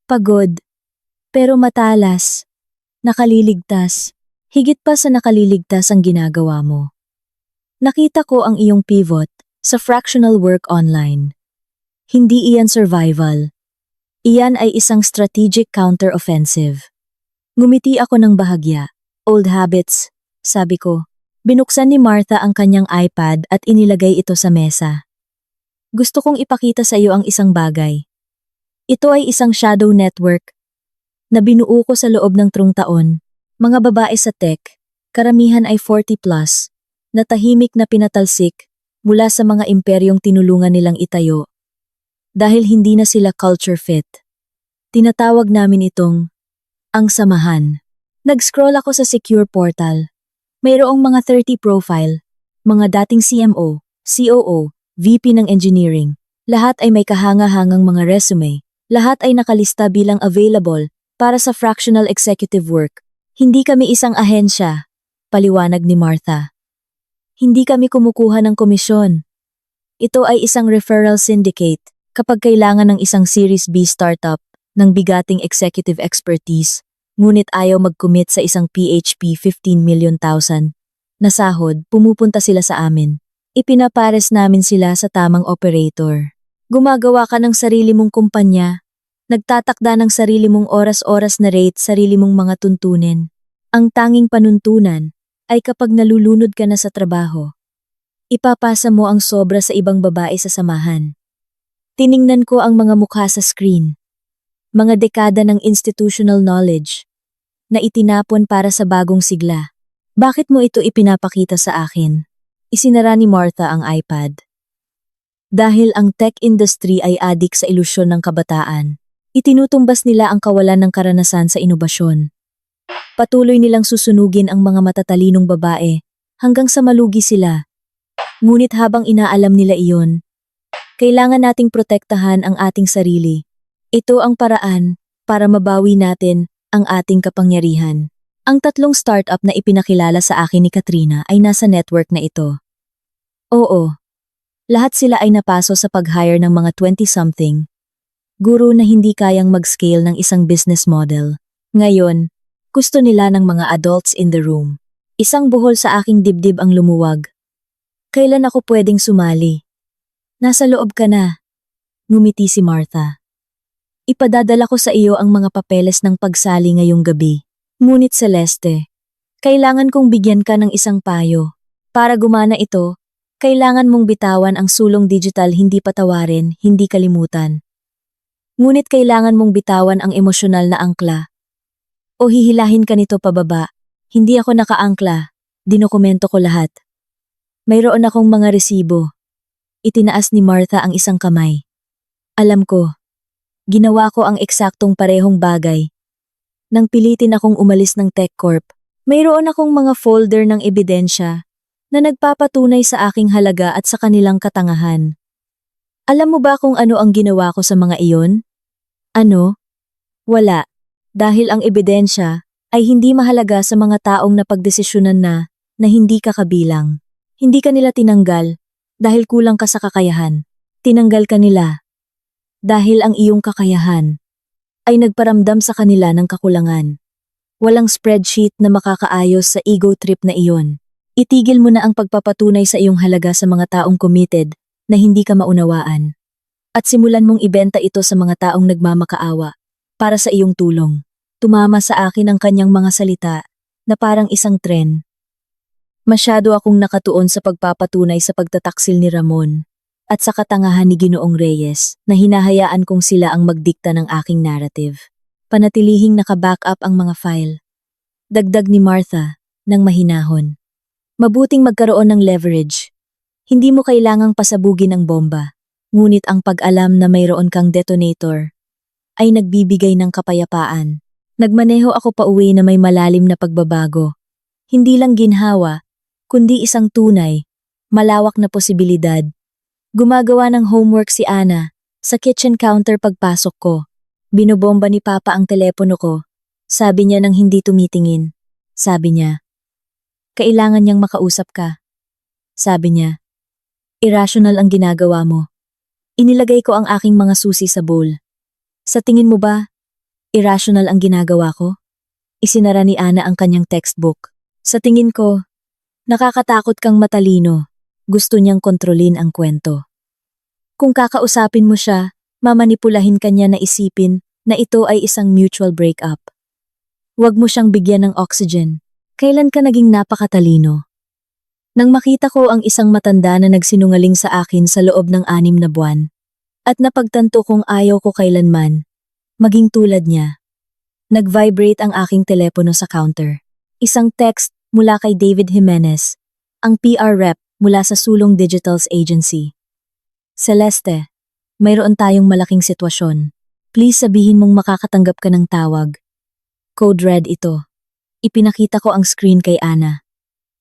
Pagod. Pero matalas. Nakaliligtas. Higit pa sa nakaliligtas ang ginagawa mo. Nakita ko ang iyong pivot sa fractional work online. Hindi iyan survival. Iyan ay isang strategic counter-offensive. Ngumiti ako ng bahagya. Old habits, sabi ko. Binuksan ni Martha ang kanyang iPad at inilagay ito sa mesa. Gusto kong ipakita sa iyo ang isang bagay. Ito ay isang shadow network na binuo ko sa loob ng 3 taon. Mga babae sa tech, karamihan ay 40 plus, na tahimik na pinatalsik mula sa mga imperyong tinulungan nilang itayo. Dahil hindi na sila culture fit. Tinatawag namin itong ang samahan. Nag-scroll ako sa secure portal. Mayroong mga 30 profile, mga dating CMO, COO, VP ng engineering. Lahat ay may kahanga-hangang mga resume. Lahat ay nakalista bilang available para sa fractional executive work. Hindi kami isang ahensya, paliwanag ni Martha. Hindi kami kumukuha ng komisyon. Ito ay isang referral syndicate kapag kailangan ng isang Series B startup ng bigating executive expertise, ngunit ayaw mag-commit sa isang PHP 15 million. Nasahod, pumupunta sila sa amin. Ipinapares namin sila sa tamang operator. Gumagawa ka ng sarili mong kumpanya. Nagtatakda ng sarili mong oras-oras na rate, sarili mong mga tuntunin. Ang tanging panuntunan ay kapag nalulunod ka na sa trabaho. Ipapasa mo ang sobra sa ibang babae sa samahan. Tiningnan ko ang mga mukha sa screen. Mga dekada ng institutional knowledge na itinapon para sa bagong sigla. Bakit mo ito ipinapakita sa akin? Isinara ni Martha ang iPad. Dahil ang tech industry ay adik sa ilusyon ng kabataan, itinutumbas nila ang kawalan ng karanasan sa inobasyon. Patuloy nilang susunugin ang mga matatalinong babae hanggang sa malugi sila. Ngunit habang inaalam nila iyon, kailangan nating protektahan ang ating sarili. Ito ang paraan para mabawi natin ang ating kapangyarihan. Ang 3 startup na ipinakilala sa akin ni Katrina ay nasa network na ito. Oo, lahat sila ay napaso sa pag-hire ng mga 20-something. Guro na hindi kayang mag-scale ng isang business model. Ngayon, gusto nila ng mga adults in the room. Isang buhol sa aking dibdib ang lumuwag. Kailan ako pwedeng sumali? Nasa loob ka na. Ngumiti si Martha. Ipadadala ko sa iyo ang mga papeles ng pagsali ngayong gabi. Ngunit Celeste, kailangan kong bigyan ka ng isang payo. Para gumana ito, kailangan mong bitawan ang sulong digital, hindi patawarin, hindi kalimutan. Ngunit kailangan mong bitawan ang emosyonal na angkla. O hihilahin ka nito pababa. Hindi ako nakaangkla. Dinokumento ko lahat. Mayroon akong mga resibo. Itinaas ni Martha ang isang kamay. Alam ko. Ginawa ko ang eksaktong parehong bagay. Nang pilitin akong umalis ng TechCorp, mayroon akong mga folder ng ebidensya na nagpapatunay sa aking halaga at sa kanilang katangahan. Alam mo ba kung ano ang ginawa ko sa mga iyon? Ano? Wala. Dahil ang ebidensya ay hindi mahalaga sa mga taong napagdesisyonan na hindi ka kabilang. Hindi ka nila tinanggal dahil kulang ka sa kakayahan. Tinanggal ka nila dahil ang iyong kakayahan ay nagparamdam sa kanila ng kakulangan. Walang spreadsheet na makakaayos sa ego trip na iyon. Itigil mo na ang pagpapatunay sa iyong halaga sa mga taong committed na hindi ka maunawaan. At simulan mong ibenta ito sa mga taong nagmamakaawa para sa iyong tulong. Tumama sa akin ang kanyang mga salita na parang isang tren. Masyado akong nakatuon sa pagpapatunay sa pagtataksil ni Ramon at sa katangahan ni Ginoong Reyes na hinahayaan kong sila ang magdikta ng aking narrative. Panatilihing naka-backup ang mga file. Dagdag ni Martha ng mahinahon. Mabuting magkaroon ng leverage. Hindi mo kailangang pasabugin ang bomba, ngunit ang pag-alam na mayroon kang detonator ay nagbibigay ng kapayapaan. Nagmaneho ako pauwi na may malalim na pagbabago. Hindi lang ginhawa, kundi isang tunay, malawak na posibilidad. Gumagawa ng homework si Ana sa kitchen counter pagpasok ko. Binobomba ni Papa ang telepono ko. Sabi niya nang hindi tumitingin. Sabi niya, kailangan niyang makausap ka. Sabi niya, irrational ang ginagawa mo. Inilagay ko ang aking mga susi sa bowl. Sa tingin mo ba, irrational ang ginagawa ko? Isinara ni Ana ang kanyang textbook. Sa tingin ko, nakakatakot kang matalino. Gusto niyang kontrolin ang kwento. Kung kakausapin mo siya, mamanipulahin ka niya na isipin na ito ay isang mutual breakup. Huwag mo siyang bigyan ng oxygen. Kailan ka naging napakatalino? Nang makita ko ang isang matanda na nagsinungaling sa akin sa loob ng 6 na buwan, at napagtanto kong ayaw ko kailanman maging tulad niya. Nag-vibrate ang aking telepono sa counter. Isang text mula kay David Jimenez, ang PR rep mula sa Sulong Digital's agency. Celeste, mayroon tayong malaking sitwasyon. Please sabihin mong makakatanggap ka ng tawag. Code red ito. Ipinakita ko ang screen kay Ana.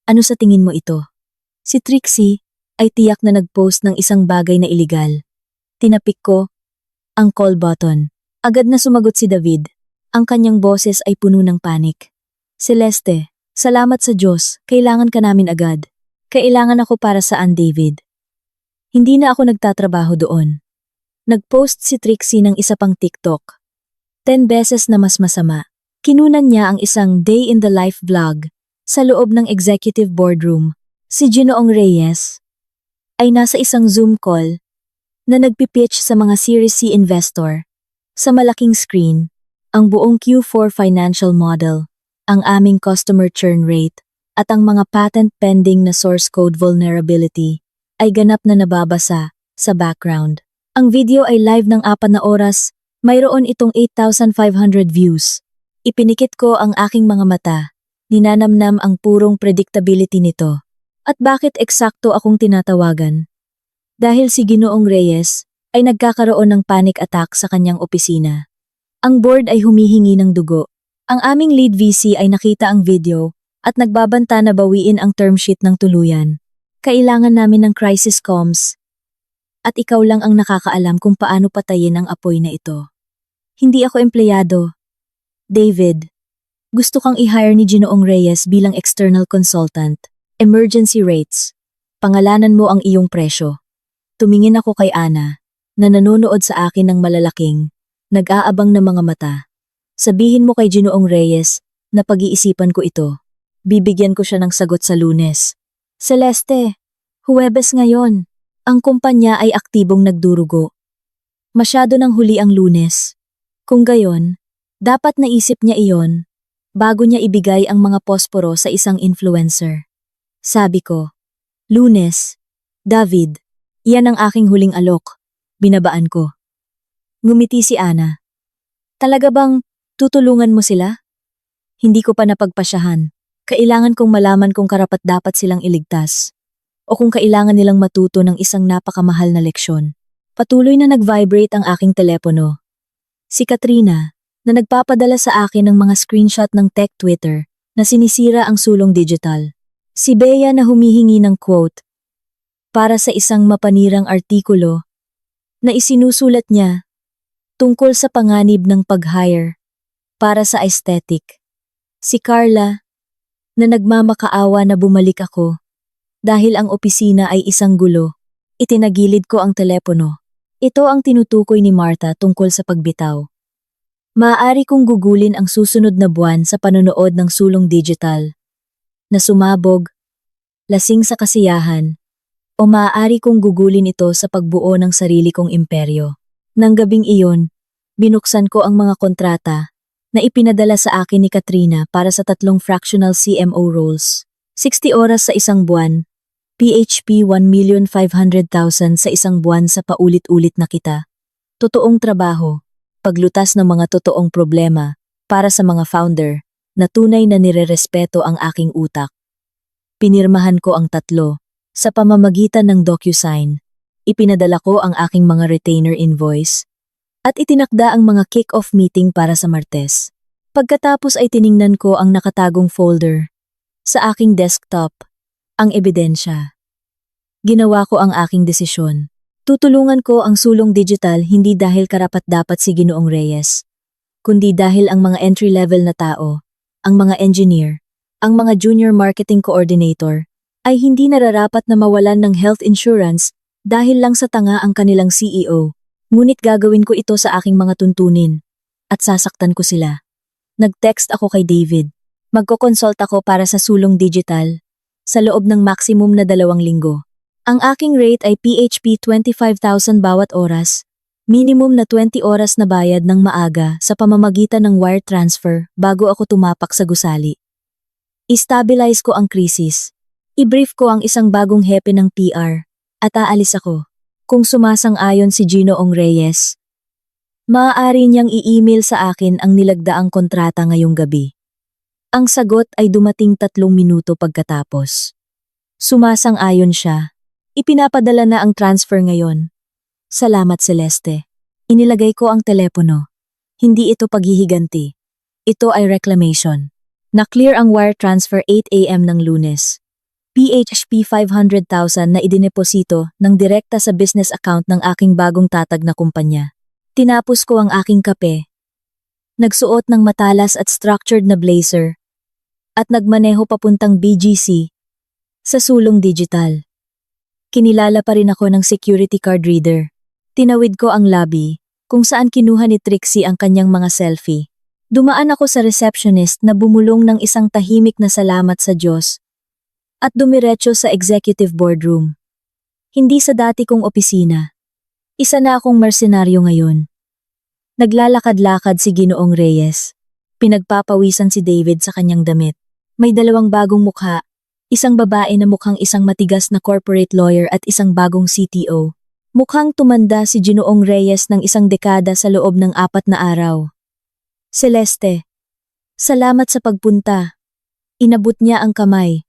Ano sa tingin mo ito? Si Trixie ay tiyak na nag-post ng isang bagay na iligal. Tinapik ko ang call button. Agad na sumagot si David. Ang kanyang boses ay puno ng panik. Celeste, salamat sa Diyos, kailangan ka namin agad. Kailangan ako para saan, David? Hindi na ako nagtatrabaho doon. Nag-post si Trixie ng isa pang TikTok. 10 beses na mas masama. Kinunan niya ang isang day in the life vlog Sa loob ng executive boardroom, si Ginoong Reyes ay nasa isang Zoom call na nagpipitch sa mga Series C investor. Sa malaking screen, ang buong Q4 financial model, ang aming customer churn rate, at ang mga patent pending na source code vulnerability ay ganap na nababasa sa background. Ang video ay live ng 4 na oras, mayroon itong 8,500 views. Ipinikit ko ang aking mga mata, ninanamnam ang purong predictability nito. At bakit eksakto akong tinatawagan? Dahil si Ginoong Reyes ay nagkakaroon ng panic attack sa kanyang opisina. Ang board ay humihingi ng dugo. Ang aming lead VC ay nakita ang video at nagbabanta na bawiin ang term sheet ng tuluyan. Kailangan namin ng crisis comms. At ikaw lang ang nakakaalam kung paano patayin ang apoy na ito. Hindi ako empleyado. David, gusto kang i-hire ni Ginoong Reyes bilang external consultant. Emergency rates. Pangalanan mo ang iyong presyo. Tumingin ako kay Ana, na nanonood sa akin ng malalaking, nag-aabang na mga mata. Sabihin mo kay Ginoong Reyes na pag-iisipan ko ito. Bibigyan ko siya ng sagot sa Lunes. Celeste, Huwebes ngayon. Ang kumpanya ay aktibong nagdurugo. Masyado nang huli ang Lunes. Kung gayon, dapat naisip niya iyon bago niya ibigay ang mga posporo sa isang influencer. Sabi ko, Lunes, David, iyan ang aking huling alok. Binabaan ko. Ngumiti si Ana. Talaga bang tutulungan mo sila? Hindi ko pa napagpasyahan. Kailangan kong malaman kung karapat-dapat silang iligtas. O kung kailangan nilang matuto ng isang napakamahal na leksyon. Patuloy na nag-vibrate ang aking telepono. Si Katrina, na nagpapadala sa akin ng mga screenshot ng tech Twitter na sinisira ang sulong digital. Si Bea na humihingi ng quote para sa isang mapanirang artikulo na isinusulat niya tungkol sa panganib ng pag-hire para sa aesthetic. Si Carla na nagmamakaawa na bumalik ako dahil ang opisina ay isang gulo. Itinagilid ko ang telepono. Ito ang tinutukoy ni Martha tungkol sa pagbitaw. Maaari kong gugulin ang susunod na buwan sa panonood ng sulong digital na sumabog, lasing sa kasiyahan, o maaari kong gugulin ito sa pagbuo ng sarili kong imperyo. Nang gabing iyon, binuksan ko ang mga kontrata na ipinadala sa akin ni Katrina para sa 3 fractional CMO roles. 60 oras sa isang buwan, PHP 1,500,000 sa isang buwan sa paulit-ulit na kita. Totoong trabaho, paglutas ng mga totoong problema para sa mga founder na tunay na nirerespeto ang aking utak. Pinirmahan ko ang 3 sa pamamagitan ng DocuSign. Ipinadala ko ang aking mga retainer invoice at itinakda ang mga kick-off meeting para sa Martes. Pagkatapos ay tiningnan ko ang nakatagong folder sa aking desktop, ang ebidensya. Ginawa ko ang aking desisyon. Tutulungan ko ang sulong digital hindi dahil karapat-dapat si Ginoong Reyes, kundi dahil ang mga entry-level na tao, ang mga engineer, ang mga junior marketing coordinator, ay hindi nararapat na mawalan ng health insurance dahil lang sa tanga ang kanilang CEO. Ngunit gagawin ko ito sa aking mga tuntunin at sasaktan ko sila. Nag-text ako kay David. Magkokonsult ako para sa sulong digital sa loob ng maximum na 2 linggo. Ang aking rate ay PHP 25,000 bawat oras, minimum na 20 oras na bayad ng maaga sa pamamagitan ng wire transfer bago ako tumapak sa gusali. I-stabilize ko ang krisis. I-brief ko ang isang bagong hepe ng PR at aalis ako. Kung sumasang-ayon si Ginoong Reyes, maaari niyang i-email sa akin ang nilagdaang kontrata ngayong gabi. Ang sagot ay dumating 3 minuto pagkatapos. Sumasang-ayon siya. Ipinapadala na ang transfer ngayon. Salamat, Celeste. Inilagay ko ang telepono. Hindi ito paghihiganti. Ito ay reclamation. Na-clear ang wire transfer 8 AM ng Lunes. PHP 500,000 na idineposito ng direkta sa business account ng aking bagong tatag na kumpanya. Tinapos ko ang aking kape. Nagsuot ng matalas at structured na blazer at nagmaneho papuntang BGC sa sulong digital. Kinilala pa rin ako ng security card reader. Tinawid ko ang lobby kung saan kinuha ni Trixie ang kanyang mga selfie. Dumaan ako sa receptionist na bumulong ng isang tahimik na salamat sa Diyos at dumiretso sa executive boardroom. Hindi sa dati kong opisina. Isa na akong mersenaryo ngayon. Naglalakad-lakad si Ginoong Reyes. Pinagpapawisan si David sa kanyang damit. May dalawang bagong mukha, isang babae na mukhang isang matigas na corporate lawyer at isang bagong CTO. Mukhang tumanda si Ginoong Reyes ng isang dekada sa loob ng 4 na araw. Celeste, salamat sa pagpunta. Inabot niya ang kamay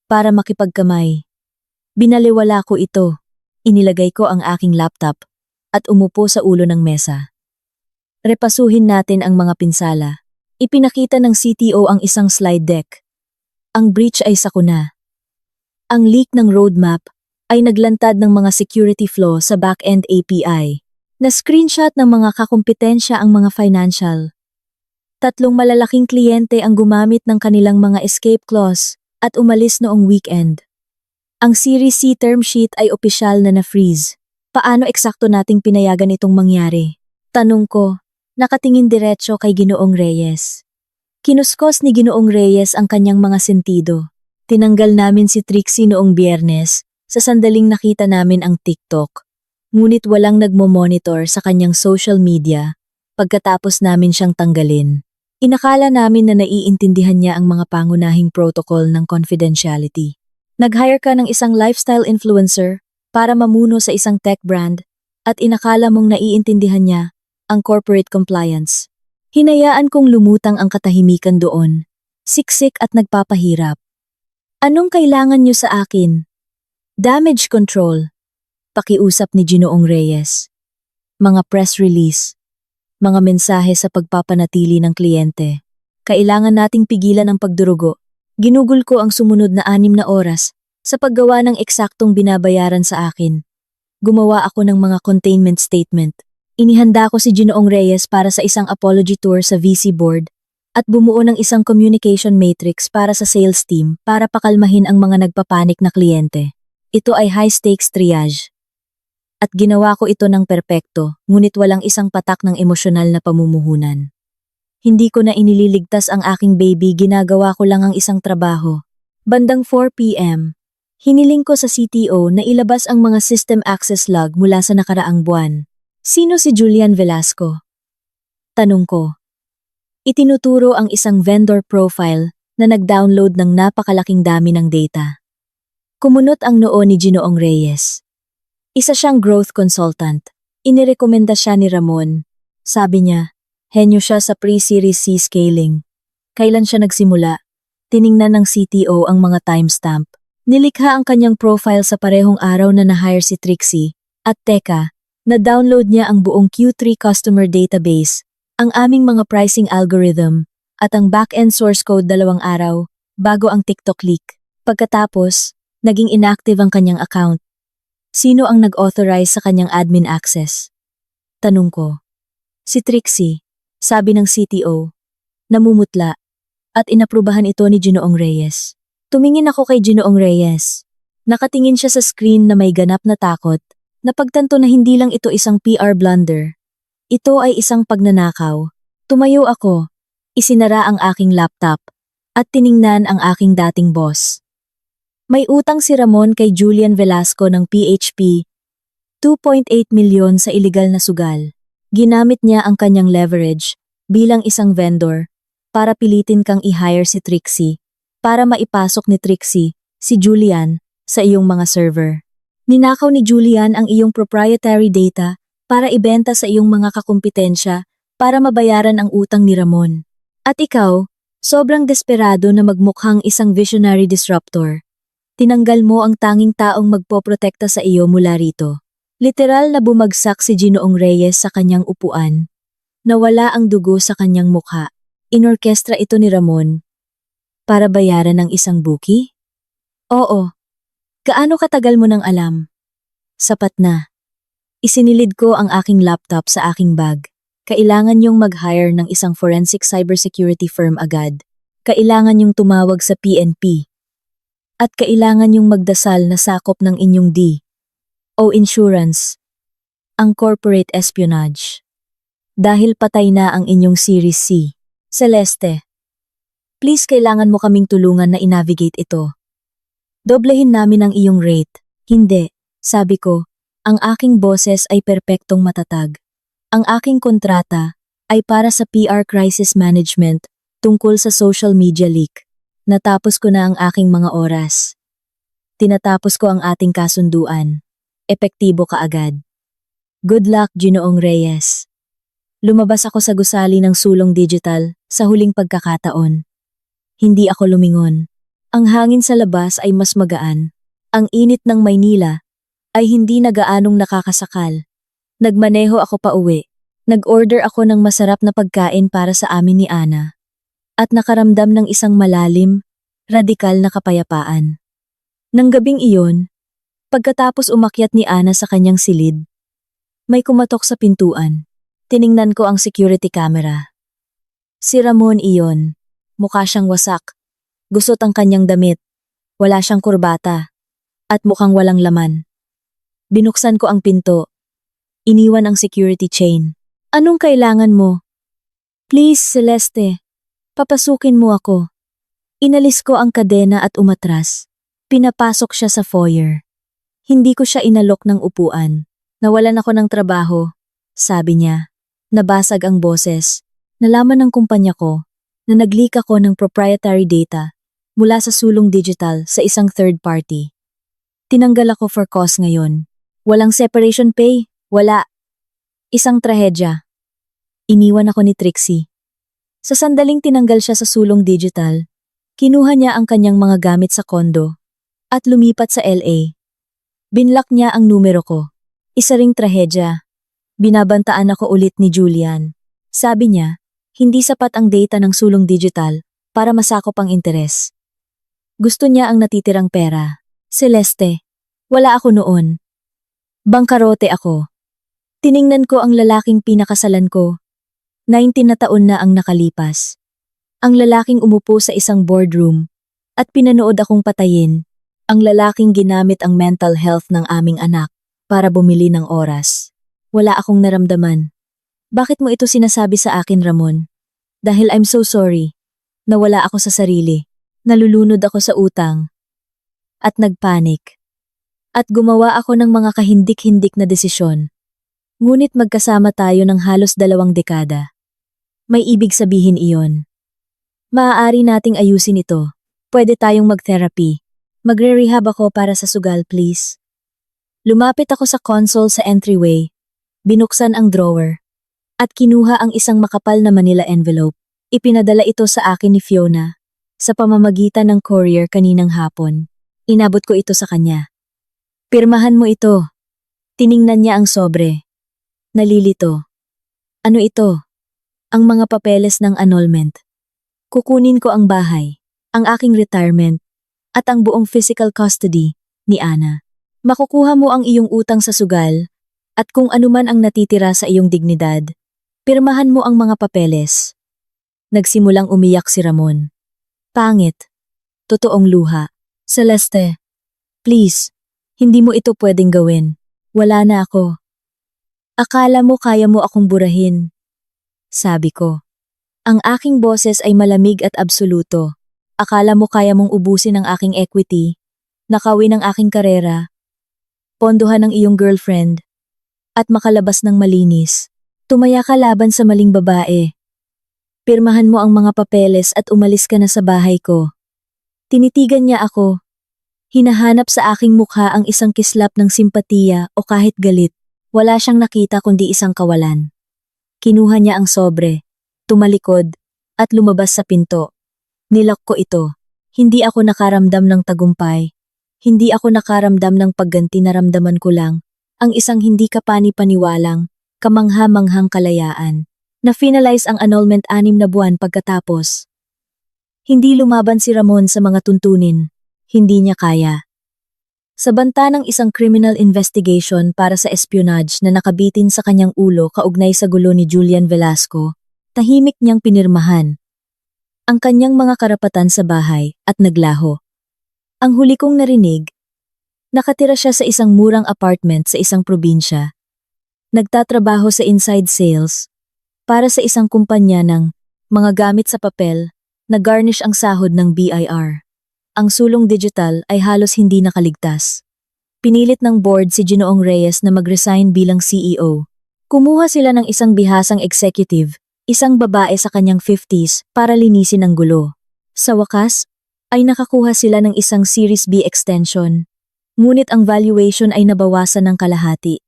para makipagkamay. Binaliwala ko ito. Inilagay ko ang aking laptop at umupo sa ulo ng mesa. Repasuhin natin ang mga pinsala. Ipinakita ng CTO ang isang slide deck. Ang breach ay sakuna. Ang leak ng roadmap ay naglantad ng mga security flaw sa back-end API. Na-screenshot ng mga kakumpetensya ang mga financial. 3 malalaking kliyente ang gumamit ng kanilang mga escape clause at umalis noong weekend. Ang Series C term sheet ay opisyal na na-freeze. Paano eksakto nating pinayagan itong mangyari? Tanong ko, nakatingin diretso kay Ginoong Reyes. Kinuskos ni Ginoong Reyes ang kanyang mga sentido. Tinanggal namin si Trixie noong Biyernes, sa sandaling nakita namin ang TikTok. Ngunit walang nagmo-monitor sa kanyang social media pagkatapos namin siyang tanggalin. Inakala namin na naiintindihan niya ang mga pangunahing protocol ng confidentiality. Nag-hire ka ng isang lifestyle influencer para mamuno sa isang tech brand at inakala mong naiintindihan niya ang corporate compliance. Hinayaan kong lumutang ang katahimikan doon, siksik at nagpapahirap. Anong kailangan niyo sa akin? Damage control. Pakiusap ni Ginoong Reyes. Mga press release. Mga mensahe sa pagpapanatili ng kliyente. Kailangan nating pigilan ang pagdurugo. Ginugol ko ang sumunod na 6 na oras sa paggawa ng eksaktong binabayaran sa akin. Gumawa ako ng mga containment statement. Inihanda ko si Ginoong Reyes para sa isang apology tour sa VC board at bumuo ng isang communication matrix para sa sales team para pakalmahin ang mga nagpapanik na kliyente. Ito ay high-stakes triage. At ginawa ko ito ng perpekto, ngunit walang isang patak ng emosyonal na pamumuhunan. Hindi ko na inililigtas ang aking baby, ginagawa ko lang ang isang trabaho. Bandang 4 p.m., hiniling ko sa CTO na ilabas ang mga system access log mula sa nakaraang buwan. Sino si Julian Velasco? Tanong ko. Itinuturo ang isang vendor profile na nag-download ng napakalaking dami ng data. Kumunot ang noo ni Ginoong Reyes. Isa siyang growth consultant. Inirekomenda siya ni Ramon. Sabi niya, henyo siya sa pre-series C scaling. Kailan siya nagsimula? Tiningnan ng CTO ang mga timestamp. Nilikha ang kanyang profile sa parehong araw na na-hire si Trixie. At teka, na-download niya ang buong Q3 customer database, ang aming mga pricing algorithm, at ang back-end source code 2 araw, bago ang TikTok leak. Pagkatapos, naging inactive ang kanyang account. Sino ang nag-authorize sa kanyang admin access? Tanong ko. Si Trixie, sabi ng CTO. Namumutla, at inaprubahan ito ni Ginoong Reyes. Tumingin ako kay Ginoong Reyes. Nakatingin siya sa screen na may ganap na takot. Napagtanto na hindi lang ito isang PR blunder. Ito ay isang pagnanakaw. Tumayo ako, isinara ang aking laptop, at tiningnan ang aking dating boss. May utang si Ramon kay Julian Velasco ng PHP, 2.8 milyon sa iligal na sugal. Ginamit niya ang kanyang leverage bilang isang vendor para pilitin kang i-hire si Trixie, para maipasok ni Trixie, si Julian, sa iyong mga server. Ninakaw ni Julian ang iyong proprietary data para ibenta sa iyong mga kakumpetensya para mabayaran ang utang ni Ramon. At ikaw, sobrang desperado na magmukhang isang visionary disruptor. Tinanggal mo ang tanging taong magpoprotekta sa iyo mula rito. Literal na bumagsak si Ginoong Reyes sa kanyang upuan. Nawala ang dugo sa kanyang mukha. Inorkestra ito ni Ramon. Para bayaran ng isang bookie? Oo. Gaano katagal mo nang alam? Sapat na. Isinilid ko ang aking laptop sa aking bag. Kailangan yung mag-hire ng isang forensic cybersecurity firm agad. Kailangan yung tumawag sa PNP. At kailangan yung magdasal na sakop ng inyong o insurance, ang corporate espionage. Dahil patay na ang inyong Series C. Celeste, please kailangan mo kaming tulungan na i-navigate ito. Doblehin namin ang iyong rate. Hindi, sabi ko, ang aking boses ay perpektong matatag. Ang aking kontrata ay para sa PR crisis management tungkol sa social media leak. Natapos ko na ang aking mga oras. Tinatapos ko ang ating kasunduan. Epektibo kaagad. Good luck, Ginoong Reyes. Lumabas ako sa gusali ng sulong digital sa huling pagkakataon. Hindi ako lumingon. Ang hangin sa labas ay mas magaan. Ang init ng Maynila ay hindi na gaanong nakakasakal. Nagmaneho ako pa uwi. Nag-order ako ng masarap na pagkain para sa amin ni Ana. At nakaramdam ng isang malalim, radikal na kapayapaan. Nang gabing iyon, pagkatapos umakyat ni Ana sa kanyang silid, may kumatok sa pintuan. Tiningnan ko ang security camera. Si Ramon iyon. Mukha siyang wasak. Gusot ang kanyang damit. Wala siyang kurbata. At mukhang walang laman. Binuksan ko ang pinto. Iniwan ang security chain. Anong kailangan mo? Please, Celeste. Papasukin mo ako. Inalis ko ang kadena at umatras. Pinapasok siya sa foyer. Hindi ko siya inalok ng upuan. Nawalan ako ng trabaho, sabi niya. Nabasag ang boses. Nalaman ng kumpanya ko na nag-leak ako ng proprietary data mula sa sulong digital sa isang third party. Tinanggal ako for cause ngayon. Walang separation pay, wala. Isang trahedya. Iniwan ako ni Trixie. Sa sandaling tinanggal siya sa sulong digital, kinuha niya ang kanyang mga gamit sa kondo at lumipat sa LA. Binlock niya ang numero ko. Isa ring trahedya. Binabantaan ako ulit ni Julian. Sabi niya, hindi sapat ang data ng sulong digital para masakop ang interes. Gusto niya ang natitirang pera. Celeste, wala ako noon. Bangkarote ako. Tiningnan ko ang lalaking pinakasalan ko. 19 na taon na ang nakalipas. Ang lalaking umupo sa isang boardroom at pinanood akong patayin. Ang lalaking ginamit ang mental health ng aming anak para bumili ng oras. Wala akong naramdaman. Bakit mo ito sinasabi sa akin, Ramon? Dahil I'm so sorry. Nawala ako sa sarili. Nalulunod ako sa utang. At nagpanik. At gumawa ako ng mga kahindik-hindik na desisyon. Ngunit magkasama tayo ng halos 2 dekada. May ibig sabihin iyon. Maaari nating ayusin ito. Pwede tayong mag-therapy. Magre-rehab ako para sa sugal, please. Lumapit ako sa console sa entryway. Binuksan ang drawer. At kinuha ang isang makapal na Manila envelope. Ipinadala ito sa akin ni Fiona. Sa pamamagitan ng courier kaninang hapon. Inabot ko ito sa kanya. Pirmahan mo ito. Tiningnan niya ang sobre. Nalilito. Ano ito? Ang mga papeles ng annulment. Kukunin ko ang bahay, ang aking retirement, at ang buong physical custody ni Ana. Makukuha mo ang iyong utang sa sugal, at kung anuman ang natitira sa iyong dignidad, pirmahan mo ang mga papeles. Nagsimulang umiyak si Ramon. Pangit. Totoong luha. Celeste, please, hindi mo ito pwedeng gawin. Wala na ako. Akala mo kaya mo akong burahin. Sabi ko. Ang aking boses ay malamig at absoluto. Akala mo kaya mong ubusin ang aking equity, nakawin ang aking karera, pondohan ng iyong girlfriend, at makalabas ng malinis. Tumaya ka laban sa maling babae. Pirmahan mo ang mga papeles at umalis ka na sa bahay ko. Tinitigan niya ako. Hinahanap sa aking mukha ang isang kislap ng simpatiya o kahit galit. Wala siyang nakita kundi isang kawalan. Kinuha niya ang sobre, tumalikod, at lumabas sa pinto. Nilock ko ito. Hindi ako nakaramdam ng tagumpay. Hindi ako nakaramdam ng pagganti, naramdaman ko lang ang isang hindi kapani-paniwalang, kamangha-manghang kalayaan. Na-finalize ang annulment 6 na buwan pagkatapos. Hindi lumaban si Ramon sa mga tuntunin. Hindi niya kaya. Sa banta ng isang criminal investigation para sa espionage na nakabitin sa kanyang ulo kaugnay sa gulo ni Julian Velasco, tahimik niyang pinirmahan ang kanyang mga karapatan sa bahay at naglaho. Ang huli kong narinig, nakatira siya sa isang murang apartment sa isang probinsya. Nagtatrabaho sa inside sales para sa isang kumpanya ng mga gamit sa papel, nag-garnish ang sahod ng BIR. Ang sulong digital ay halos hindi nakaligtas. Pinilit ng board si Ginoong Reyes na mag-resign bilang CEO. Kumuha sila ng isang bihasang executive, isang babae sa kanyang 50s para linisin ang gulo. Sa wakas, ay nakakuha sila ng isang Series B extension. Ngunit ang valuation ay nabawasan ng kalahati.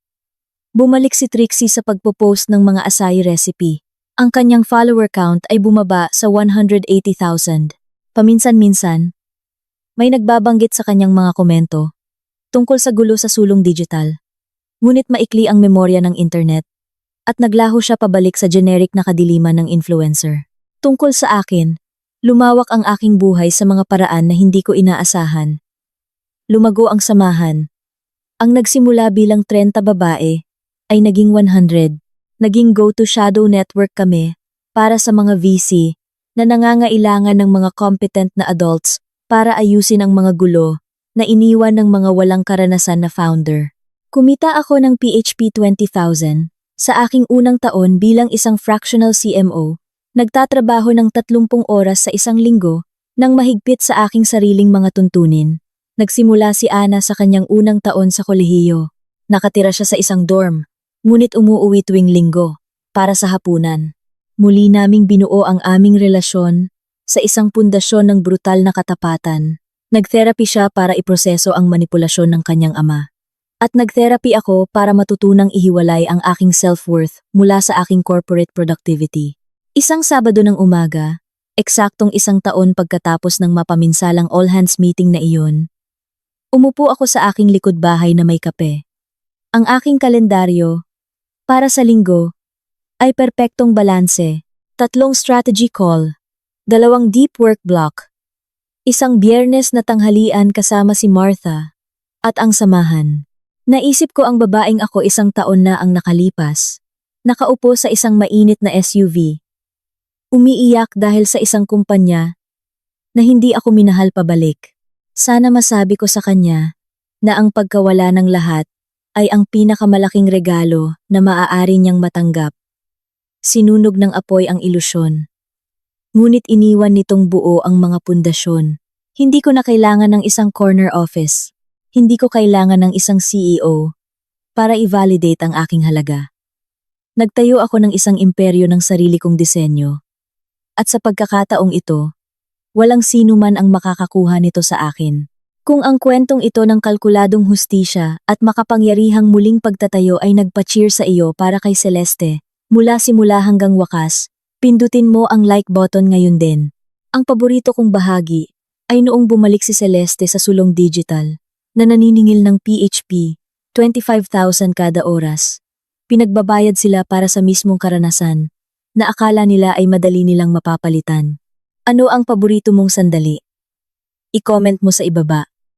Bumalik si Trixie sa pagpo-post ng mga acai recipe. Ang kanyang follower count ay bumaba sa 180,000. Paminsan-minsan, may nagbabanggit sa kanyang mga komento tungkol sa gulo sa sulong digital. Ngunit maikli ang memorya ng internet at naglaho siya pabalik sa generic na kadiliman ng influencer. Tungkol sa akin, lumawak ang aking buhay sa mga paraan na hindi ko inaasahan. Lumago ang samahan. Ang nagsimula bilang 30 babae ay naging 100. Naging go-to shadow network kami para sa mga VC na nangangailangan ng mga competent na adults para ayusin ang mga gulo na iniwan ng mga walang karanasan na founder. Kumita ako ng PHP 20,000 sa aking unang taon bilang isang fractional CMO, nagtatrabaho ng 30 oras sa isang linggo nang mahigpit sa aking sariling mga tuntunin. Nagsimula si Ana sa kanyang unang taon sa kolehiyo. Nakatira siya sa isang dorm, ngunit umuuwi tuwing linggo para sa hapunan. Muli naming binuo ang aming relasyon sa isang pundasyon ng brutal na katapatan. Nag-therapy siya para iproseso ang manipulasyon ng kanyang ama. At nag-therapy ako para matutunang ihiwalay ang aking self-worth mula sa aking corporate productivity. Isang Sabado ng umaga, eksaktong isang taon pagkatapos ng mapaminsalang all-hands meeting na iyon, umupo ako sa aking likod bahay na may kape. Ang aking kalendaryo, para sa linggo, ay perpektong balanse, 3 strategy call, 2 deep work block, isang Biyernes na tanghalian kasama si Martha, at ang samahan. Naisip ko ang babaeng ako isang taon na ang nakalipas, nakaupo sa isang mainit na SUV. Umiiyak dahil sa isang kumpanya na hindi ako minahal pabalik. Sana masabi ko sa kanya na ang pagkawala ng lahat ay ang pinakamalaking regalo na maaari niyang matanggap. Sinunog ng apoy ang ilusyon. Ngunit iniwan nitong buo ang mga pundasyon. Hindi ko na kailangan ng isang corner office. Hindi ko kailangan ng isang CEO para i-validate ang aking halaga. Nagtayo ako ng isang imperyo ng sarili kong disenyo. At sa pagkakataong ito, walang sino man ang makakakuha nito sa akin. Kung ang kwentong ito ng kalkuladong hustisya at makapangyarihang muling pagtatayo ay nagpa-cheer sa iyo para kay Celeste, mula simula hanggang wakas, pindutin mo ang like button ngayon din. Ang paborito kong bahagi ay noong bumalik si Celeste sa sulong digital, na naniningil ng PHP, 25,000 kada oras. Pinagbabayad sila para sa mismong karanasan, na akala nila ay madali nilang mapapalitan. Ano ang paborito mong sandali? I-comment mo sa ibaba.